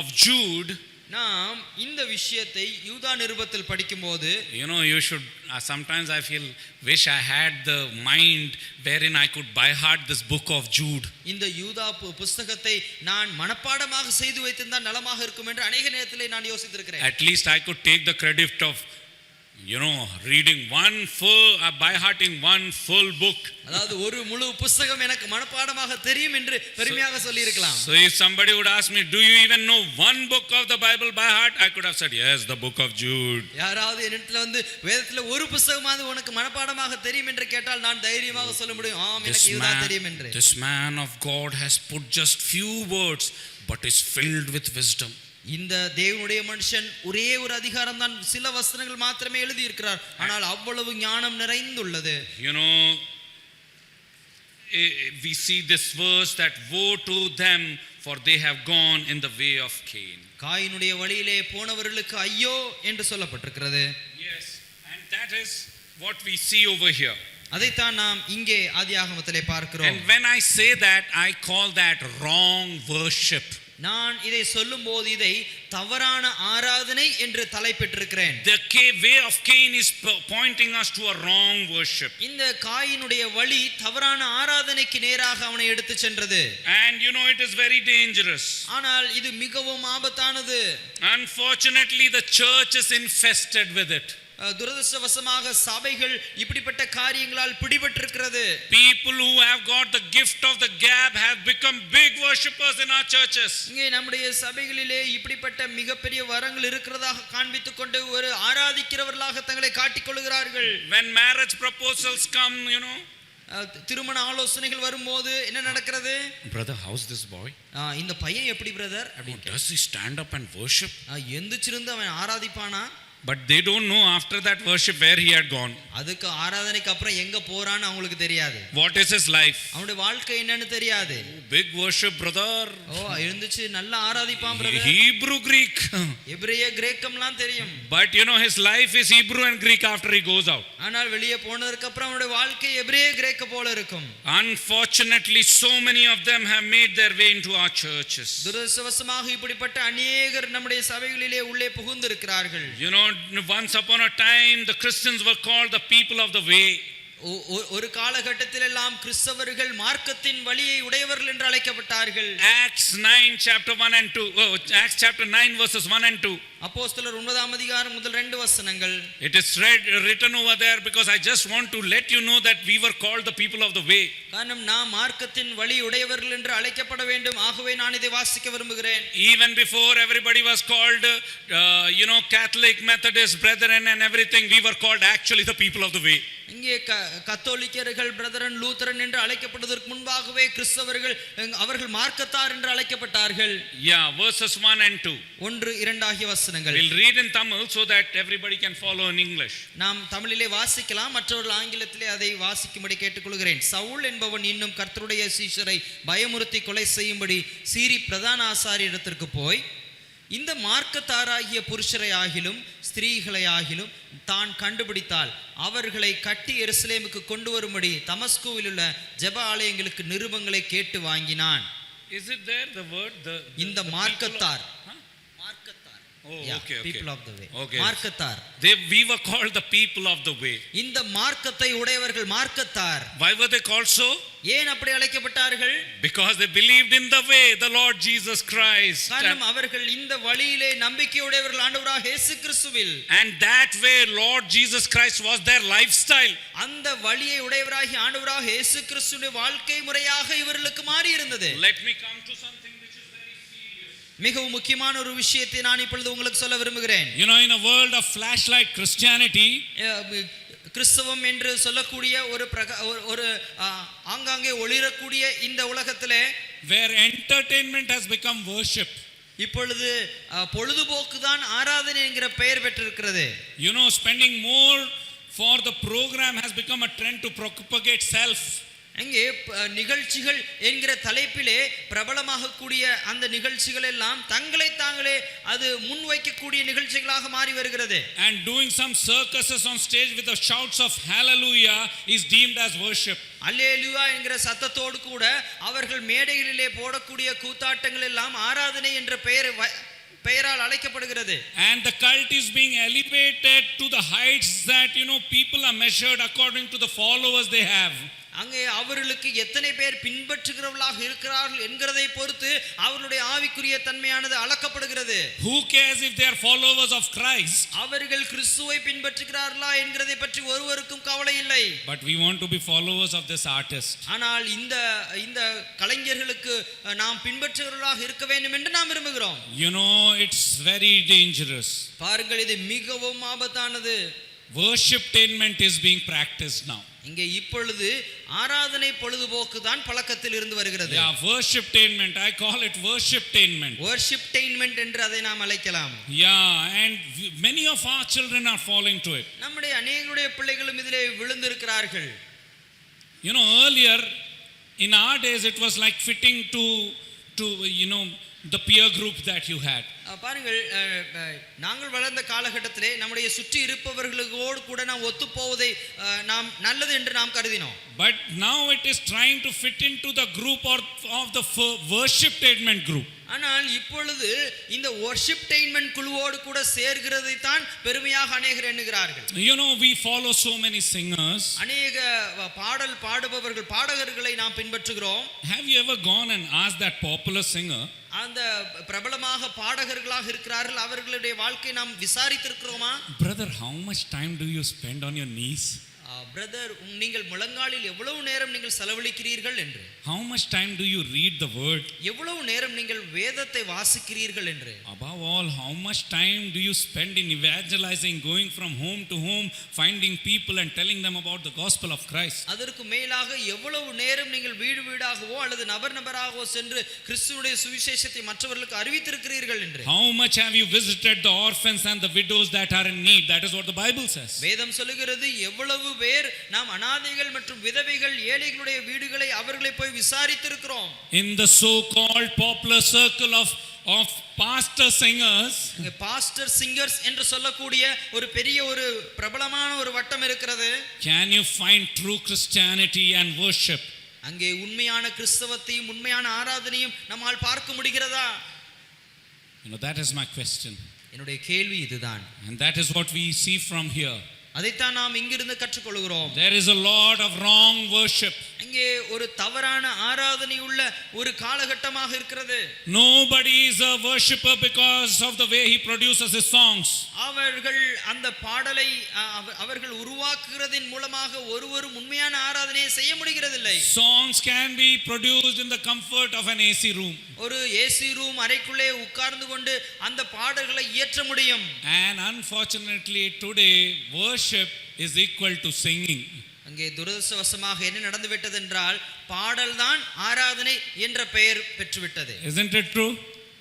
of Jude, நாம் இந்த விஷயத்தை யூதா நிருபத்தில் படிக்கும்போது, you know, you should sometimes I feel wish I had the mind wherein I could by heart this book of Jude. இந்த யூதா புத்தகத்தை நான் மனப்பாடமாக செய்து வைத்திருந்தால் நலமாக இருக்கும் என்று அநேக நேரத்திலே நான் யோசித்திருக்கிறேன். At least I could take the credit of, you know, reading one full by hearting one full book. அதாவது ஒரு முழு புத்தகம் எனக்கு மனப்பாடமாக தெரியும் என்று பெருமையாக சொல்லி இருக்கலாம். So if somebody would ask me, do you even know one book of the Bible by heart, I could have said yes, the book of Jude. யாராவது என்னிடத்துல வந்து வேதத்துல ஒரு புத்தகமாவது உனக்கு மனப்பாடமாக தெரியும் என்று கேட்டால் நான் தைரியமாக சொல்ல முடியும், ஆம் எனக்கு இதுதான் தெரியும் என்று. This man of God has put just few words but is filled with wisdom. இந்த தேவனுடைய மனுஷன் ஒரே ஒரு அதிகாரம் தான், சில வசனங்கள் மாத்திரமே எழுதி இருக்கிறார், ஆனால் அவ்வளவு ஞானம் நிறைந்துள்ளது. You know, we see this verse that woe to them for they have gone in the way of Cain. காயினுடைய வழியிலே போனவர்களுக்கு ஐயோ என்று சொல்லப்பட்டிருக்கிறது. Yes, and that is what we see over here. அதைத்தான் நாம் இங்கே ஆதியாகமத்திலே பார்க்கிறோம். And when I say that, I call that wrong worship. நான் இதை சொல்லும்போது இதை தவறான ஆராதனை என்று தலைப்பிட்டிருக்கிறேன். The way of Cain is pointing us to a wrong worship. இந்த காயினுடைய வழி தவறான ஆராதனைக்கு நேராக அவனை எடுத்து சென்றது. And you know, it is very dangerous. ஆனால் இது மிகவும் ஆபத்தானது. Unfortunately, the church is infested with it. துரதிர்ஷ்டவசமாக சபைகள் இப்படிப்பட்ட காரியங்களால் பிடிபட்டிருக்கிறது. People who have got the gift of the gab have become big worshippers in our churches. இங்கே நம்முடைய சபைகளிலே இப்படிப்பட்ட மிகப்பெரிய வரங்கள் இருக்கிறதாக காண்பித்துக் கொண்டு ஒரு ஆராதிக்கிறவர்களாக தங்களை காட்டிக் கொள்கிறார்கள். When marriage proposals come, திருமண ஆலோசனைகள் வரும்போது என்ன நடக்கிறது? Brother, how's this boy? இந்த பையன் எப்படி brother? Does he stand up and worship? எந்திரிச்சிருந்து அவன் ஆராதிப்பானா? But they don't know after that worship where he had gone. அதுக்கு ஆராதனைக்கு அப்புறம் எங்க போறான்னு அவங்களுக்கு தெரியாது. What is his life? அவனுடைய வாழ்க்கை என்னன்னு தெரியாது. Big worship, brother. எழுந்துச்சு நல்லா ஆராதிப்பான் பிரதர். Hebrew, Greek. எபிரேய கிரேக்கம்லாம் தெரியும். But his life is Hebrew and Greek after he goes out. ஆனால் வெளியே போனதற்கு அப்புறம் அவனுடைய வாழ்க்கை எபிரேய கிரேக்க போல இருக்கும். Unfortunately, so many of them have made their way into our churches. துரதிர்ஷ்டவசமாக இப்படிப்பட்ட அநேகர் நம்முடைய சபைகளிலே உள்ளே புகுந்திருக்கிறார்கள். Once upon a time, the Christians were called the people of the way. ஒரு காலகட்டத்தில் எல்லாம் கிறிஸ்தவர்கள் மார்க்கத்தின் வழியை உடையவர்கள் என்று அழைக்கப்பட்டார்கள். Acts 9 chapter 1 and 2. Acts chapter 9 verses 1 and 2. அப்போஸ்தலர் 9ஆம் அதிகாரம் முதல் 2 வசனங்கள். It is written over there because I just want to let you know that we were called the people of the way. காரணம் நாம் மார்க்கத்தின் வழி உடையவர்கள் என்று அழைக்கப்பட வேண்டும். ஆகவே நான் இதை வாசிக்க விரும்புகிறேன். Even before everybody was called Catholic, Methodist, brethren and everything, we were called actually the people of the way. இங்கே கத்தோலிக்கர்கள் பிரதரன் லூத்தரன் என்று அழைக்கப்படுவதற்கு முன்பாகவே கிறிஸ்தவர்கள் அவர்கள் மார்க்கத்தார் என்று அழைக்கப்பட்டார்கள். Yeah, verses 1 and 2. 1-2 ஆகிய வசனங்கள். We'll read in Tamil so that everybody can follow in English. நாம் தமிழிலே வாசிக்கலாம், மற்றவர்கள் ஆங்கிலத்திலே அதை வாசிக்கும்படி கேட்டுக்கொள்கிறேன். சவுல் என்பவன் இன்னும் கர்த்தருடைய சீஷரை பயமுறுத்தி கொலை செய்யும்படி சீரி பிரதான ஆசாரியரிடத்திற்கு போய் இந்த மார்க்கத்தாராகிய புருஷரை ஆகிலும் ஸ்திரீகளை ஆகிலும் தான் கண்டுபிடித்தால் அவர்களை கட்டி எருசலேமுக்கு கொண்டு வரும்படி தமஸ்குவில் உள்ள ஜெப ஆலயங்களுக்கு நிருபங்களை கேட்டு வாங்கினான். Is it there the word இந்த மார்க்கத்தார்? Oh, yeah, okay. People of the way. Okay. மார்க்கத்தார். We were called the people of the way. இந்த மார்க்கத்தை உடையவர்கள் மார்க்கத்தார். Why were they called so? ஏன் அப்படி அழைக்கப்பட்டார்கள்? Because they believed in the way, the Lord Jesus Christ. காரணம் அவர்கள் இந்த வழியிலே நம்பிக்கையுடையவர்கள் ஆண்டவராகிய இயேசு கிறிஸ்துவில். And that way Lord Jesus Christ was their lifestyle. அந்த வழியை உடையவராகிய ஆண்டவராகிய இயேசு கிறிஸ்துவின் வாழ்க்கை முறையாக இவர்களுக்கு மாறி இருந்தது. Let me come to something which is very serious. மிகவும் முக்கியமான ஒரு விஷயத்தை நான் இப்பொழுது உங்களுக்கு சொல்ல விரும்புகிறேன். In a world of flashlight Christianity, கிறிஸ்தவம் என்று சொல்லக்கூடிய ஒரு ஆங்காங்கே ஒளிரக்கூடிய இந்த உலகத்திலே, where entertainment has become worship, இப்பொழுது பொழுதுபோக்கு தான் ஆராதனை என்கிற பெயர் பெற்றிருக்கிறது. Spending more for the program has become a trend to propagate self. அங்கே நிகழ்ச்சிகள் என்கிற தலைப்பிலே பிரபலமாக கூடிய அந்த நிகழ்ச்சிகள் எல்லாம் தங்களை தாங்களே அது முன்வைக்கக்கூடிய நிகழ்ச்சிகளாக மாறி வருகிறது. And doing some circuses on stage with the shouts of hallelujah is deemed as worship. அல்லேலூயா என்கிற சத்தத்தோடு கூட அவர்கள் மேடைகளிலே போடக்கூடிய கூத்தாட்டங்கள் எல்லாம் ஆராதனை என்ற பெயரால் அழைக்கப்படுகிறது. And the cult is being elevated to the heights that people are measured according to the followers they have. அங்கே அவர்களுக்கு எத்தனை பேர் பின்பற்றுகிறவர்களாக இருக்கிறார்கள் என்கிறதை பொறுத்து அவர்களுடைய ஆவிக்குரிய தன்மையானது அளக்கப்படுகிறது. Who cares if they are followers of Christ? அவர்கள் கிறிஸ்துவை பின்பற்றுகிறார்களா என்கிறதை பற்றி ஒருவருக்கும் கவலை இல்லை. But we want to be followers of this artist. ஆனால் இந்த கலைஞர்களுக்கு நாம் பின்பற்றுகிறவர்களாக இருக்க வேண்டும் என்று நாம் விரும்புகிறோம். It's very dangerous. பாருங்கள், இது மிகவும் ஆபத்தானது. Worshiptainment is being practiced now. இங்கே இப்பொழுது ஆராதனை பொழுதுபோக்கு தான் பழக்கத்தில் இருந்து வருகிறது. Yeah, worshiptainment. I call it worshiptainment. Worshiptainment என்று அதை நாம் அழைக்கலாம். Yeah, and many of our children are falling to it. நம்முடைய அநேகருடைய பிள்ளைகளும் இதிலே விழுந்திருக்கிறார்கள். Earlier in our days it was like fitting to the peer group that you had. பாருங்கள், நாங்கள் வளர்ந்த காலகட்டத்திலே நம்முடைய சுற்றி இருப்பவர்களோடு கூட நாம் ஒத்து போவதை நாம் நல்லது என்று நாம் கருதினோம். But now it is trying to fit into the group of the worshiptainment group. ஆனால் இப்பொழுது இந்த வொர்ஷிப்டெயின்மென்ட் குழுவோடு கூட சேர்கிறதை தான் பெருமையாக அநேகர் எண்ணுகிறார்கள். You know, we follow so many singers. அநேக பாடல் பாடுபவர்கள் பாடகர்களை நாம் பின்பற்றுகிறோம். Have you ever gone and asked that popular singer, அந்த பிரபலமாக பாடகர்களாக இருக்கிறார்கள், அவர்களுடைய வாழ்க்கையை நாம் விசாரித்திருக்கிறோமா? brother, how much time do you spend on your knees? Brother, நீங்கள் முழங்காலில் எவ்வளவு நேரம் நீங்கள் செலவழிக்கிறீர்கள் என்று. How much time do you read the word? எவ்வளவு நேரம் நீங்கள் வேதத்தை வாசிக்கிறீர்கள் என்று. Above all, how much time do you spend in evangelizing, going from home to home, finding people and telling them about the gospel of Christ? அதற்கு மேலாக எவ்வளவு நேரம் நீங்கள் வீடு வீடாகவோ அல்லது நபர் நபராகவோ சென்று கிறிஸ்துவுடைய சுவிசேஷத்தை மற்றவர்களுக்கு அறிவித்திருக்கிறீர்கள் என்று. How much have you visited the orphans and the widows that are in need? That is what the Bible says. வேதம் சொல்லுகிறது, எவ்வளவு பேர் நாம் அனாதைகள் மற்றும் விதவைகள் ஏழைகளுடைய வீடுகளை அவர்களை போய் விசாரித்திருக்கிறோம். In the so called popular circle of pastor singers, pastor singers என்று சொல்லக்கூடிய ஒரு பெரிய ஒரு பிரபலமான ஒரு வட்டம் இருக்கிறது. can you find true Christianity and worship? அங்கே உண்மையான கிறிஸ்தவத்தையும் உண்மையான ஆராதனையும் நம்மால் பார்க்க முடிகிறதா? You know, that is my question. என்னுடைய கேள்வி இதுதான். And that is what we see from here. அதைத்தான் நாம் இங்கிருந்து கற்றுக்கொள்கிறோம். There is a lot of wrong worship. இங்கே ஒரு தவறான ஆராதனை உள்ள ஒரு காலகட்டமாக இருக்கிறது. Nobody is a worshipper because of the way he produces his songs. அவர்கள் அந்த பாடலை அவர்கள் உருவாக்குகிறதின் மூலமாக ஒருவரும் உண்மையான ஆராதனையை செய்ய முடிகிறதில்லை. Songs can be produced in the comfort of an AC room. ஒரு ஏசி ரூம் அறைக்குள்ளே உட்கார்ந்து கொண்டு அந்த பாடல்களை இயற்ற முடியும். And unfortunately today worship is equal to singing. அங்கே துரதிர்ஷ்டவசமாக என்ன நடந்து விட்டது என்றால் பாடல்தான் ஆராதனை என்ற பெயர் பெற்றுவிட்டது. Isn't it true?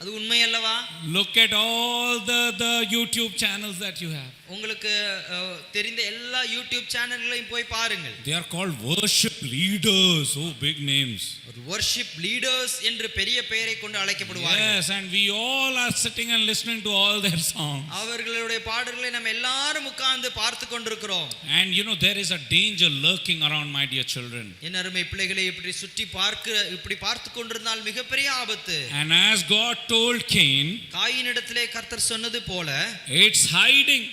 அது உண்மை அல்லவா? Look at all the YouTube channels that you have. உங்களுக்கு தெரிந்த எல்லா யூடியூப் சேனல்களையும் போய் பாருங்கள். They are called worship leaders. Oh, big names. worship leaders என்று பெரிய பெயரை கொண்டு அழைக்கப்படுவார்கள். Yes, and we all are sitting and listening to all their songs. அவர்களுடைய பாடல்களை நாம் எல்லாரும் உட்கார்ந்து பார்த்து கொண்டிருக்கிறோம். And you know, there is a danger lurking around, my dear children. என் அருமை பிள்ளைகளை இப்படி சுற்றி இப்படி பார்த்து கொண்டிருந்தால் மிகப்பெரிய ஆபத்து. And as God told Cain, காயினிடத்திலே கர்த்தர் சொன்னது போல, it's hiding.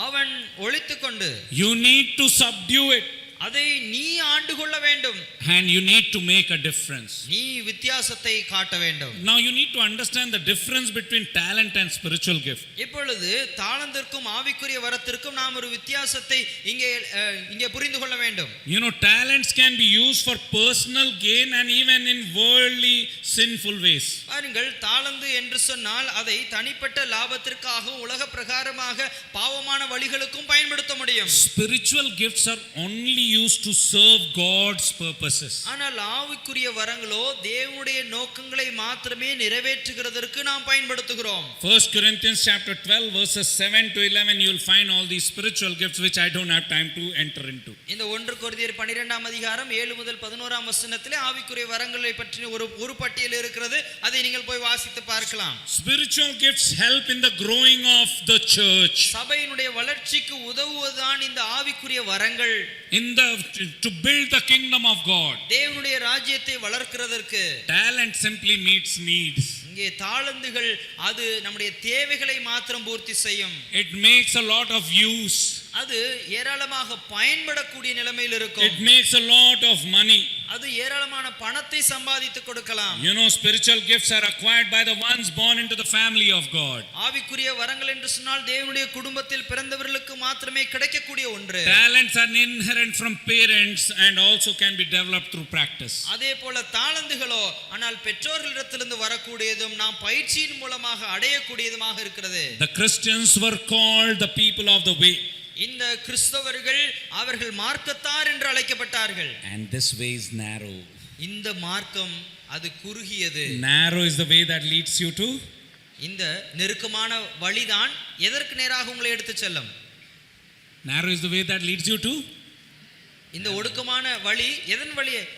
அவன் ஒளித்துக்கொண்டு, You need to subdue it. அதை நீ ஆண்டு கொள்ள வேண்டும். And you need to make a difference. நீ வித்தியாசத்தை காட்ட வேண்டும். Now you need to understand the difference between talent and spiritual gift. இப்பொழுது தாளந்திற்கும் ஆவிக்குரிய வரத்திற்கும் நாம் ஒரு வித்தியாசத்தை இங்கே புரிந்து கொள்ள வேண்டும். You know, talents can be used for personal gain and even in worldly sinful ways. பாருங்கள், தாளந்து என்று சொன்னால் அதை தனிப்பட்ட லாபத்திற்காக உலக பிரகாரமாக பாவமான வழிகளுக்கும் பயன்படுத்த முடியும். Spiritual gifts are only used to serve God's purposes. ஆனால் ஆவிக்குரிய வரங்களோ தேவனுடைய நோக்கங்களை மாத்திரமே நிறைவேற்றுகிறதற்கு நாம் பயன்படுத்துகிறோம். 1 Corinthians chapter 12 verses 7 to 11 you will find all these spiritual gifts which I don't have time to enter into. இந்த 1 கொரிந்தியர் 12ஆம் அதிகாரம் 7 முதல் 11ஆம் வசனத்திலே ஆவிக்குரிய வரங்களை பற்றி ஒரு பட்டியல் இருக்கிறது. அதை நீங்கள் போய் வாசித்து பார்க்கலாம். Spiritual gifts help in the growing of the church. சபையினுடைய வளர்ச்சிக்கு உதவுவதுதான் இந்த ஆவிக்குரிய வரங்கள். To build the kingdom of God. தேவனுடைய ராஜ்யத்தை வளர்க்கிறதற்கு Talent simply meets needs. இங்கே தாளந்துகள் அது நம்முடைய தேவைகளை மாத்திரம் பூர்த்தி செய்யும். It makes a lot of use. அது ஏராளமாக பயன்படக்கூடிய நிலைமையில் இருக்கும். It makes a lot of money. அது ஏராளமான பணத்தை சம்பாதித்து கொடுக்கலாம். You know, spiritual gifts are acquired by the ones born into the family of God. ஆவிக்குரிய வரங்கள் என்று சொன்னால் தேவனுடைய குடும்பத்தில் பிறந்தவர்களுக்கு மாத்திரமே கிடைக்கக்கூடிய ஒன்று. Talents are inherent from parents and also can be developed through practice. அதேபோல தாளந்துகளோ ஆனால் பெற்றோர்களிடத்திலிருந்து வரக்கூடியதும் நாம் பயிற்சியின் மூலமாக அடையக்கூடியதுமாக இருக்கிறது. The Christians were called the people of the way. இந்த கிறிஸ்தவர்கள் அவர்கள் மார்க்கத்தார் என்று அழைக்கப்பட்டார்கள். And this way is narrow. இந்த மார்க்கம் அது குறுகியது. Narrow is the way that leads you to. இந்த நெருக்கமான வழிதான் எதற்கு நேராக உங்களை எடுத்து செல்லும்? Narrow is the way that leads you to இந்த ஒடுக்கமான வழி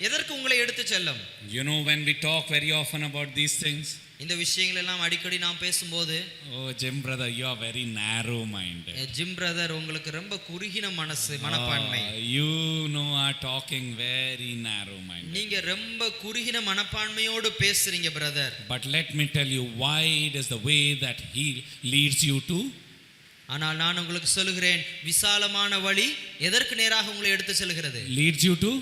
எதற்கு உங்களை எடுத்து செல்லும்? You know, when we talk very often about these things, இந்த விஷயங்கள் எல்லாம் அடிக்கடி நாம் பேசும்போது, oh Jim brother, you are very narrow minded. Jim brother உங்களுக்கு ரொம்ப குறுகின மனப்பான்மை, You know, are talking very narrow minded. நீங்க ரொம்ப குறுகின மனப்பான்மையோடு பேசுறீங்க brother. But let me tell you, wide is the way that he leads you to. ஆனால் நான் உங்களுக்கு சொல்லுகிறேன், விசாலமான வழி எதற்கு நேராக உங்களை எடுத்து செல்கிறது? Leads you to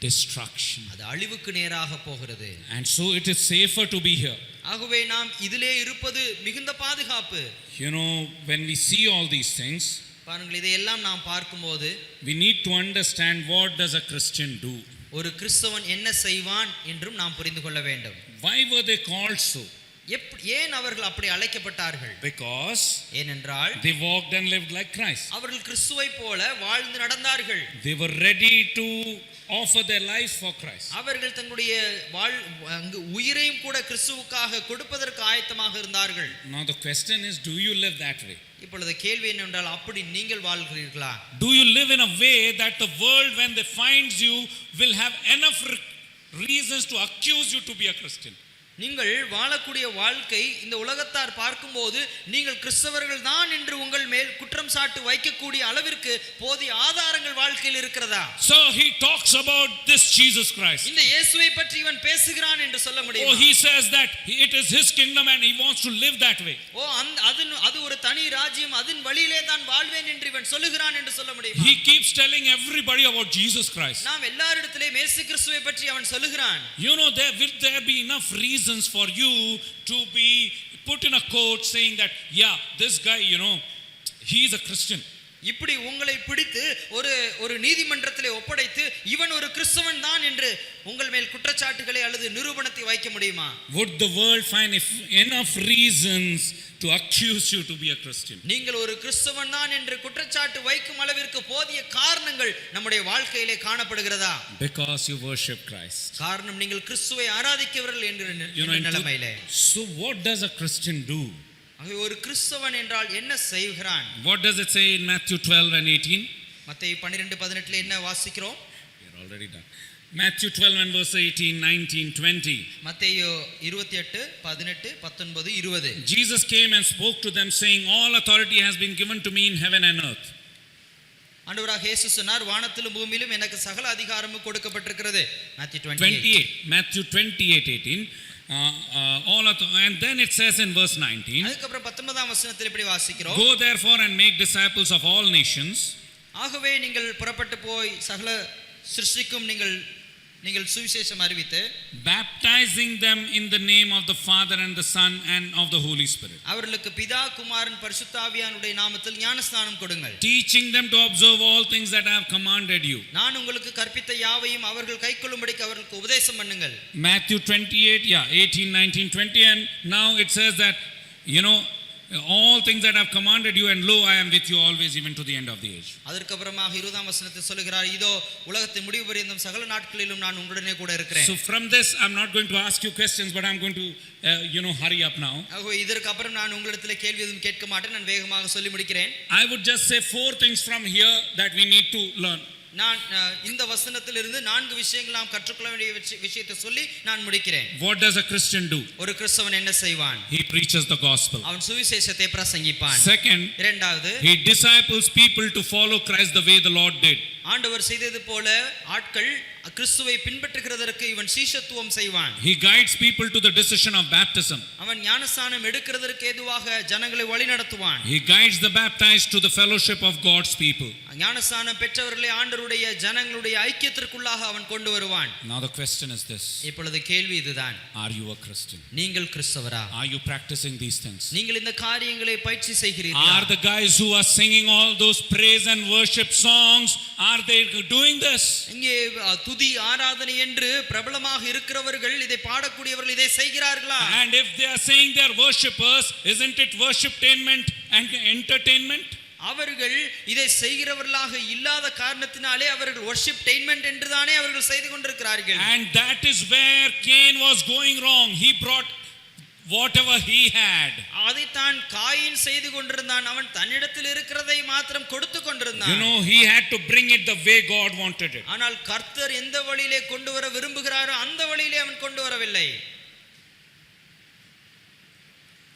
destruction. அது அழிவுக்கு நேராக போகிறது. And so it is safer to be here. ஆகவே நாம் இதிலே இருப்பது மிகுந்த பாதுகாப்பு. You know, when we see all these things, பாருங்கள், இதையெல்லாம் நாம் பார்க்கும்போது we need to understand what does a Christian do. ஒரு கிறிஸ்தவன் என்ன செய்வான் என்றும் நாம் புரிந்து கொள்ள வேண்டும். Why were they called so? ஏன் அவர்கள் அப்படி அழைக்கப்பட்டார்கள்? Because ஏனென்றால் they walked and lived like Christ. அவர்கள் கிறிஸ்துவை போல வாழ்ந்து நடந்தார்கள். They were ready to offer their life for Christ. அவர்கள் தங்களுடைய உயிரையும் கூட கிறிஸ்துவுக்காக கொடுப்பதற்கு ஆயத்தமாக இருந்தார்கள். Now the question is, do you live that way? இப்பொழுது கேள்வி என்னவென்றால், அப்படி நீங்கள் வாழ்கிறீர்களா? Do you live in a way that the world, when they finds you, will have enough reasons to accuse you to be a Christian? நீங்கள் வாழக்கூடிய வாழ்க்கை இந்த உலகத்தார் பார்க்கும்போது நீங்கள் கிறிஸ்தவர்கள் தான் என்று உங்கள் மேல் குற்றம் சாட்டு வைக்கக்கூடிய அளவிற்கு போதிய ஆதாரங்கள் வாழ்க்கையில் இருக்கிறதா? So he talks about this Jesus Christ. இந்த இயேசுவை பற்றி இவன் பேசுகிறான் என்று சொல்ல முடியும். Oh, he says that it is his kingdom and he wants to live that way. அது ஒரு தனி ராஜ்யம், அதன் வழியிலே தான் வாழ்வேன் என்று இவன் சொல்லுகிறான் என்று சொல்ல முடியும். He keeps telling everybody about Jesus Christ. நாம் எல்லாரிடத்திலே இயேசு கிறிஸ்துவை பற்றி அவன் சொல்லுகிறான். You know, will there be enough reasons for you to be put in a court saying that, yeah, this guy, you know, he is a Christian? இப்படி உங்களை பிடித்து ஒரு நீதிமன்றத்திலே ஒப்படைத்து இவன் ஒரு கிறிஸ்தவன் தான் என்று உங்கள் மேல் குற்றச்சாட்டுகளை அல்லது நிரூபணத்தை வைக்க முடியுமா? Would the world find enough reasons to accuse you to be a Christian? நீங்கள் ஒரு கிறிஸ்தவன் தான் என்று குற்றச்சாட்டு வைக்கும் அளவிற்கு போதிய காரணங்கள் நம்முடைய வாழ்க்கையிலே காணப்படுகிறதா? Because you worship Christ. காரணம் நீங்கள் கிறிஸ்துவை ஆராதிக்கிறவர்கள் என்ற நிலைமையிலே. So what does a Christian do? ஒரு கிறிஸ்தவன் என்றால் என்ன செய்கிறான்? What does it say in Matthew 12 and 18? மத்தேயு 12:18 என்ன வாசிக்கிறோம்? We are already done. Matthew 12 and verse 18, 19, 20. மத்தேயு 28, 18, 19, 20. Jesus came and spoke to them saying, all authority has been given to me in heaven and earth. ஆண்டவராக இயேசு சொன்னார், வானத்திலும் பூமியிலும் எனக்கு சகல அதிகாரமும் கொடுக்கப்பட்டிருக்கிறது. Matthew 28:18. And then it says in verse 19, அதுக்கப்புறம் 19ஆம் வசனத்தில் இப்படி வாசிக்கிறோம், go therefore and make disciples of all nations. ஆகவே நீங்கள் புறப்பட்டு போய் சகல சிருஷ்டிக்கும் நீங்கள் சுவிசேஷம் அறிவித்து, baptizing them in the name of the Father and the Son and of the Holy Spirit. அவர்களுக்கு பிதா குமாரன் பரிசுத்த ஆவியானுடைய நாமத்தில் ஞானஸ்நானம் கொடுங்கள். Teaching them to observe all things that I have commanded you. நான் உங்களுக்கு கற்பித்த யாவையும் அவர்கள் கைக்கொள்ளும்படிக்கு அவர்களுக்கு உபதேசம் பண்ணுங்கள். Matthew 28, 18, 19, 20, and now it says that, you know, all things that I have commanded you, and lo, I am with you always, even to the end of the age. அதற்கு அப்புறமாக 20ஆம் வசனத்தில் சொல்கிறார், இதோ உலகத்தின் முடிவு பரியந்தம் சகல நாட்களிலும் நான் உங்களுடனே கூட இருக்கிறேன். So from this I'm not going to ask you questions, but I'm going to hurry up now. ஆகவே இதற்கு அப்புறம் நான் உங்களிடத்திலே கேள்வி எதுவும் கேட்க மாட்டேன், நான் வேகமாக சொல்லி முடிக்கிறேன். I would just say 4 things from here that we need to learn. நான் இந்த வசனத்திலிருந்து 4 விஷயங்கள் நாம் கற்றுக்கொள்ள வேண்டிய விஷயத்தை சொல்லி நான் முடிக்கிறேன். What does a Christian do? ஒரு கிறிஸ்தவன் என்ன செய்வான்? He preaches the gospel. அவன் சுவிசேஷத்தை பிரசங்கிப்பான். Second, இரண்டாவது, he disciples people to follow Christ the way the Lord did. ஆண்டவர் செய்தது போல ஆட்கள் கிறிஸ்துவை பின்பற்றுகிறதற்கு இவன் சீஷத்துவம் செய்வான். He guides people to the decision of baptism. அவன் ஞானஸ்நானம் எடுக்கிறதற்கு ஏதுவாக ஜனங்களை வழிநடத்துவான். He guides the baptized to the fellowship of God's people. ஞானஸ்நானம் பெற்றவர்களை ஆண்டவருடைய ஜனங்களுடைய ஐக்கியத்திற்குள்ளாக அவன் கொண்டு வருவான். Now the question is this. இப்பொழுது கேள்வி இதுதான். Are you a Christian? நீங்கள் கிறிஸ்தவரா? Are you practicing these things? நீங்கள் இந்த காரியங்களை பயிற்சி செய்கிறீர்களா? Are the guys who are singing all those praise and worship songs, are they doing this? இங்கே துதி ஆராதனை என்று பிரபலமாக இருக்கிறவர்கள், இதை பாடக்கூடியவர்கள் இதை செய்கிறார்களா? And if they are saying they are worshippers, isn't it worshiptainment and entertainment? அவர்கள் இதை செய்கிறவர்களாக இல்லாத காரணத்தினாலே அவர்கள் worshiptainment என்றுதானே அவர்கள் செய்து கொண்டிருக்கிறார்கள். And that is where Cain was going wrong. He brought whatever he had. அதைத்தான் காயின் செய்து கொண்டிருந்தான். அவன் தன்னிடத்தில் இருக்கிறதை மாத்திரம் கொடுத்து கொண்டிருந்தான். You know, he had to bring it the way God wanted it. ஆனால் கர்த்தர் எந்த வழியிலே கொண்டு வர விரும்புகிறாரோ அந்த வழியிலே அவன் கொண்டு வரவில்லை.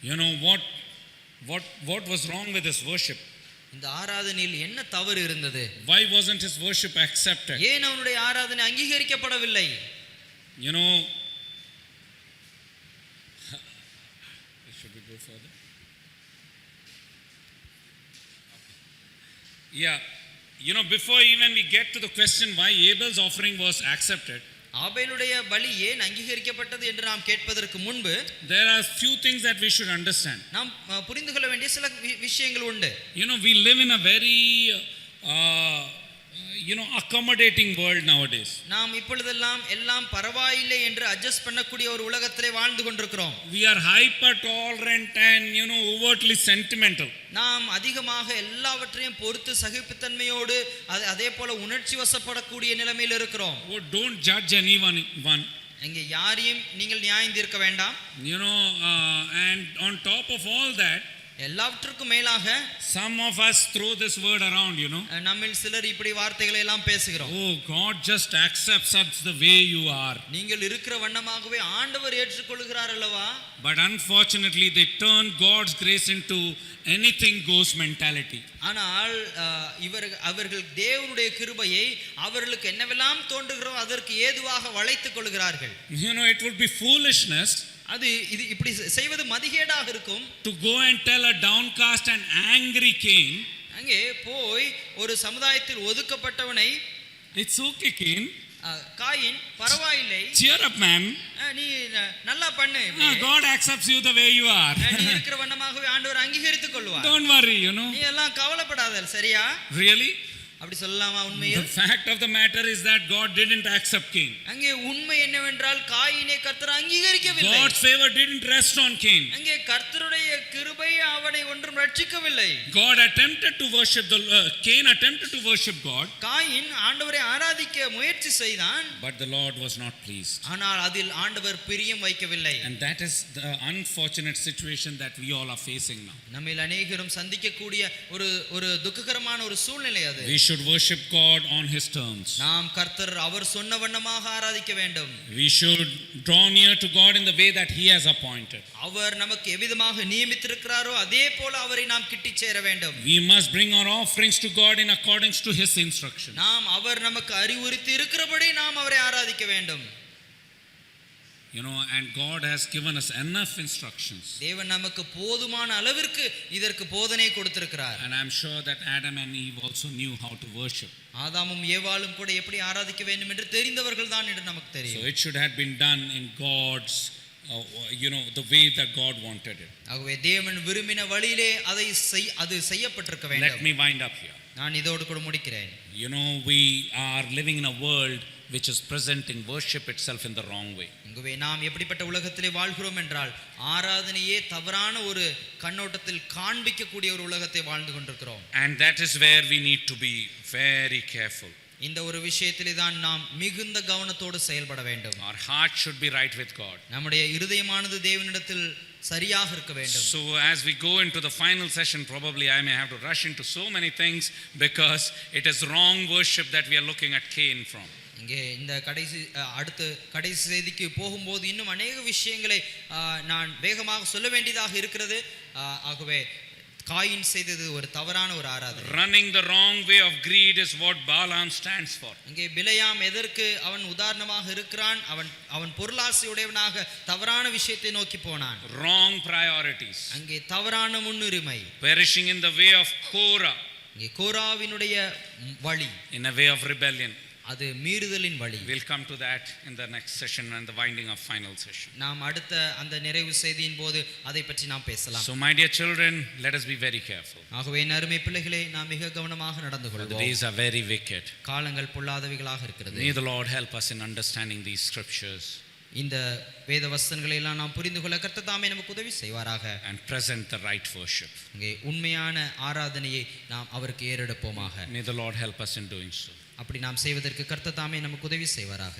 You know what was wrong with his worship? இந்த ஆராதனையில் என்ன தவறு இருந்தது? Why wasn't his worship accepted? ஏன் அவனுடைய ஆராதனை அங்கீகரிக்கப்படவில்லை? You know, should we go further? Yeah, you know, before even we get to the question why Abel's offering was accepted, ஆபேலுடைய பலி ஏன் அங்கீகரிக்கப்பட்டது என்று நாம் கேட்பதற்கு முன்பு there are few things that we should understand. நாம் புரிந்து கொள்ள வேண்டிய சில விஷயங்கள் உண்டு. You know, we live in a very accommodating world nowadays. நாம் இப்பொழுதெல்லாம் எல்லாம் பரவாயில்லை என்று அட்ஜஸ்ட் பண்ணக்கூடிய ஒரு உலகத்திலே வாழ்ந்து கொண்டிருக்கிறோம். We are hyper tolerant and overtly sentimental. நாம் அதிகமாக எல்லாவற்றையும் பொறுத்து சகிப்புத்தன்மையோடு அதே போல உணர்ச்சி வசப்படக்கூடிய நிலைமையில் இருக்கிறோம். Oh, don't judge anyone. இங்கே யாரையும் நீங்கள் நியாயம் தீர்க்க வேண்டாம். And on top of all that, எல்லாவற்றுக்கும் மேலாக some of us throw this word around, நம்மில் சிலர் இப்படி வார்த்தைகளை எல்லாம் பேசுகிறோம். Oh, God just accepts us the way you are. நீங்கள் இருக்கிற வண்ணமாகவே ஆண்டவர் ஏற்றுக்கொள்கிறார் அல்லவா? But unfortunately they turn God's grace into anything goes mentality. ஆனால் அவர்கள் தேவனுடைய கிருபையை அவர்களுக்கு என்னவெல்லாம் தோன்றுகிறோ அதற்கு ஏதுவாக வளைத்துக் கொள்கிறார்கள். It would be foolishness அது இது இப்படி செய்வது மதிகேடாக இருக்கும். To go and tell a downcast and angry Cain, அங்கே போய் ஒரு சமுதாயத்தில் ஒதுக்கப்பட்டவனை, it's okay Cain, காயின் பரவாயில்லை, cheer up man, நீ நல்லா பண்ணு, God accepts you the way you are. நீ இருக்கிற வண்ணமாகவே ஆண்டவர் அங்கீகரித்துக் கொள்வார். Don't worry, நீ எல்லாம் கவலைப்படாத, சரியா? Really? அப்படி சொல்லலாமா? உண்மையில் the fact of the matter is that God didn't accept Cain. அங்கே உண்மை என்னவென்றால் காயினை கர்த்தர் அங்கீகரிக்கவில்லை. God's favor didn't rest on Cain. அங்கே கர்த்தருடைய கிருபை அவனை ஒன்றும் ரட்சிக்கவில்லை. God attempted to worship Cain attempted to worship God. Coin ஆண்டவரை ஆராதிக்க முயற்சி செய்தான். But the Lord was not pleased. ஆனால் அதில் ஆண்டவர் பிரியம் வைக்கவில்லை. And that is the unfortunate situation that we all are facing now. நம்மில் அநேகரும் சந்திக்கக்கூடிய ஒரு துக்ககரமான ஒரு சூழ்நிலை அது. We should worship God on his terms. நாம் கர்த்தர் அவர் சொன்ன வண்ணமாக ஆராதிக்க வேண்டும். We should draw near to God in the way that he has appointed. அவர் நமக்கு எவ்விதமாக நியமித்திருக்கிறாரோ அதே போல அவரை நாம் கிட்டி சேர வேண்டும். We must bring our offerings to God in accordance to his instruction. நாம் அவர் நமக்கு அறிவுறுத்தி இருக்கிறபடி நாம் அவரை ஆராதிக்க வேண்டும். And God has given us enough instructions. தேவன் நமக்கு போதுமான அளவிற்கு இதற்கு போதனை கொடுத்திருக்கிறார். And I'm sure that Adam and Eve also knew how to worship. ஆதாமும் ஏவாளும் கூட எப்படி ஆராதிக்க வேண்டும் என்று தெரிந்தவர்கள் தான் என்று நமக்கு தெரியும். So it should have been done in God's the way that God wanted it. ஆகவே தேவன் விரும்பின வழியிலே அது செய்யப்பட்டிருக்க வேண்டும். Let me wind up here. நான் இதோடு கூட முடிக்கிறேன். We are living in a world which is presenting worship itself in the wrong way. இங்குவே நாம் எப்படிப்பட்ட உலகத்திலே வாழ்கிறோம் என்றால் ஆராதனையே தவறான ஒரு கண்ணோட்டத்தில் காண்பிக்கக்கூடிய ஒரு உலகத்தை வாழ்ந்து கொண்டிருக்கிறோம். And that is where we need to be very careful. இந்த ஒரு விஷயத்திலே தான் நாம் மிகுந்த கவனத்தோடு செயல்பட வேண்டும். Our heart should be right with God. நம்முடைய இருதயமானது தேவனிடத்தில் சரியாக இருக்க வேண்டும். So as we go into the final session, probably I may have to rush into so many things because it is wrong worship that we are looking at Cain from. இங்கே இந்த கடைசி செய்திக்கு போகும்போது இன்னும் அநேக விஷயங்களை நான் வேகமாக சொல்ல வேண்டியதாக இருக்கிறது. ஆகவே காயின் செய்தது ஒரு தவறான ஒரு ஆராதனை. Running the wrong way of greed is what Balaam stands for. இங்கே பிலேயாம் எதற்கு அவன் உதாரணமாக இருக்கிறான்? அவன் பொருளாசையுடையவனாக தவறான விஷயத்தை நோக்கி போனான். Wrong priorities. அங்கே தவறான முன்னுரிமை. Perishing in the way of Korah. இங்கே கோராவினுடைய வழி. In a way of rebellion. அது மீறுதலின் வழி. We'll come to that in the next session and the winding of final session. நாம் அடுத்த அந்த நிறைவு செய்தியின் போது அதை பற்றி நாம் பேசலாம். So my dear children, let us be very careful. ஆகவே என் அருமை பிள்ளைகளே நாம் மிக கவனமாக நடந்து கொள்வோம். The days are very wicked. காலங்கள் பொல்லாதவைகளாக இருக்கிறது. May the Lord help us in understanding these scriptures. இந்த வேத வசனங்களை எல்லாம் நாம் புரிந்து கொள்ள கர்த்தர் தாமே நமக்கு உதவி செய்வாராக. And present the right worship. இங்கே உண்மையான ஆராதனையை நாம் அவருக்கு ஏறெடுப்போமாக. May the Lord help us in doing so. அப்படி நாம் செய்வதற்கு கர்த்தர் தாமே நமக்கு உதவி செய்வாராக.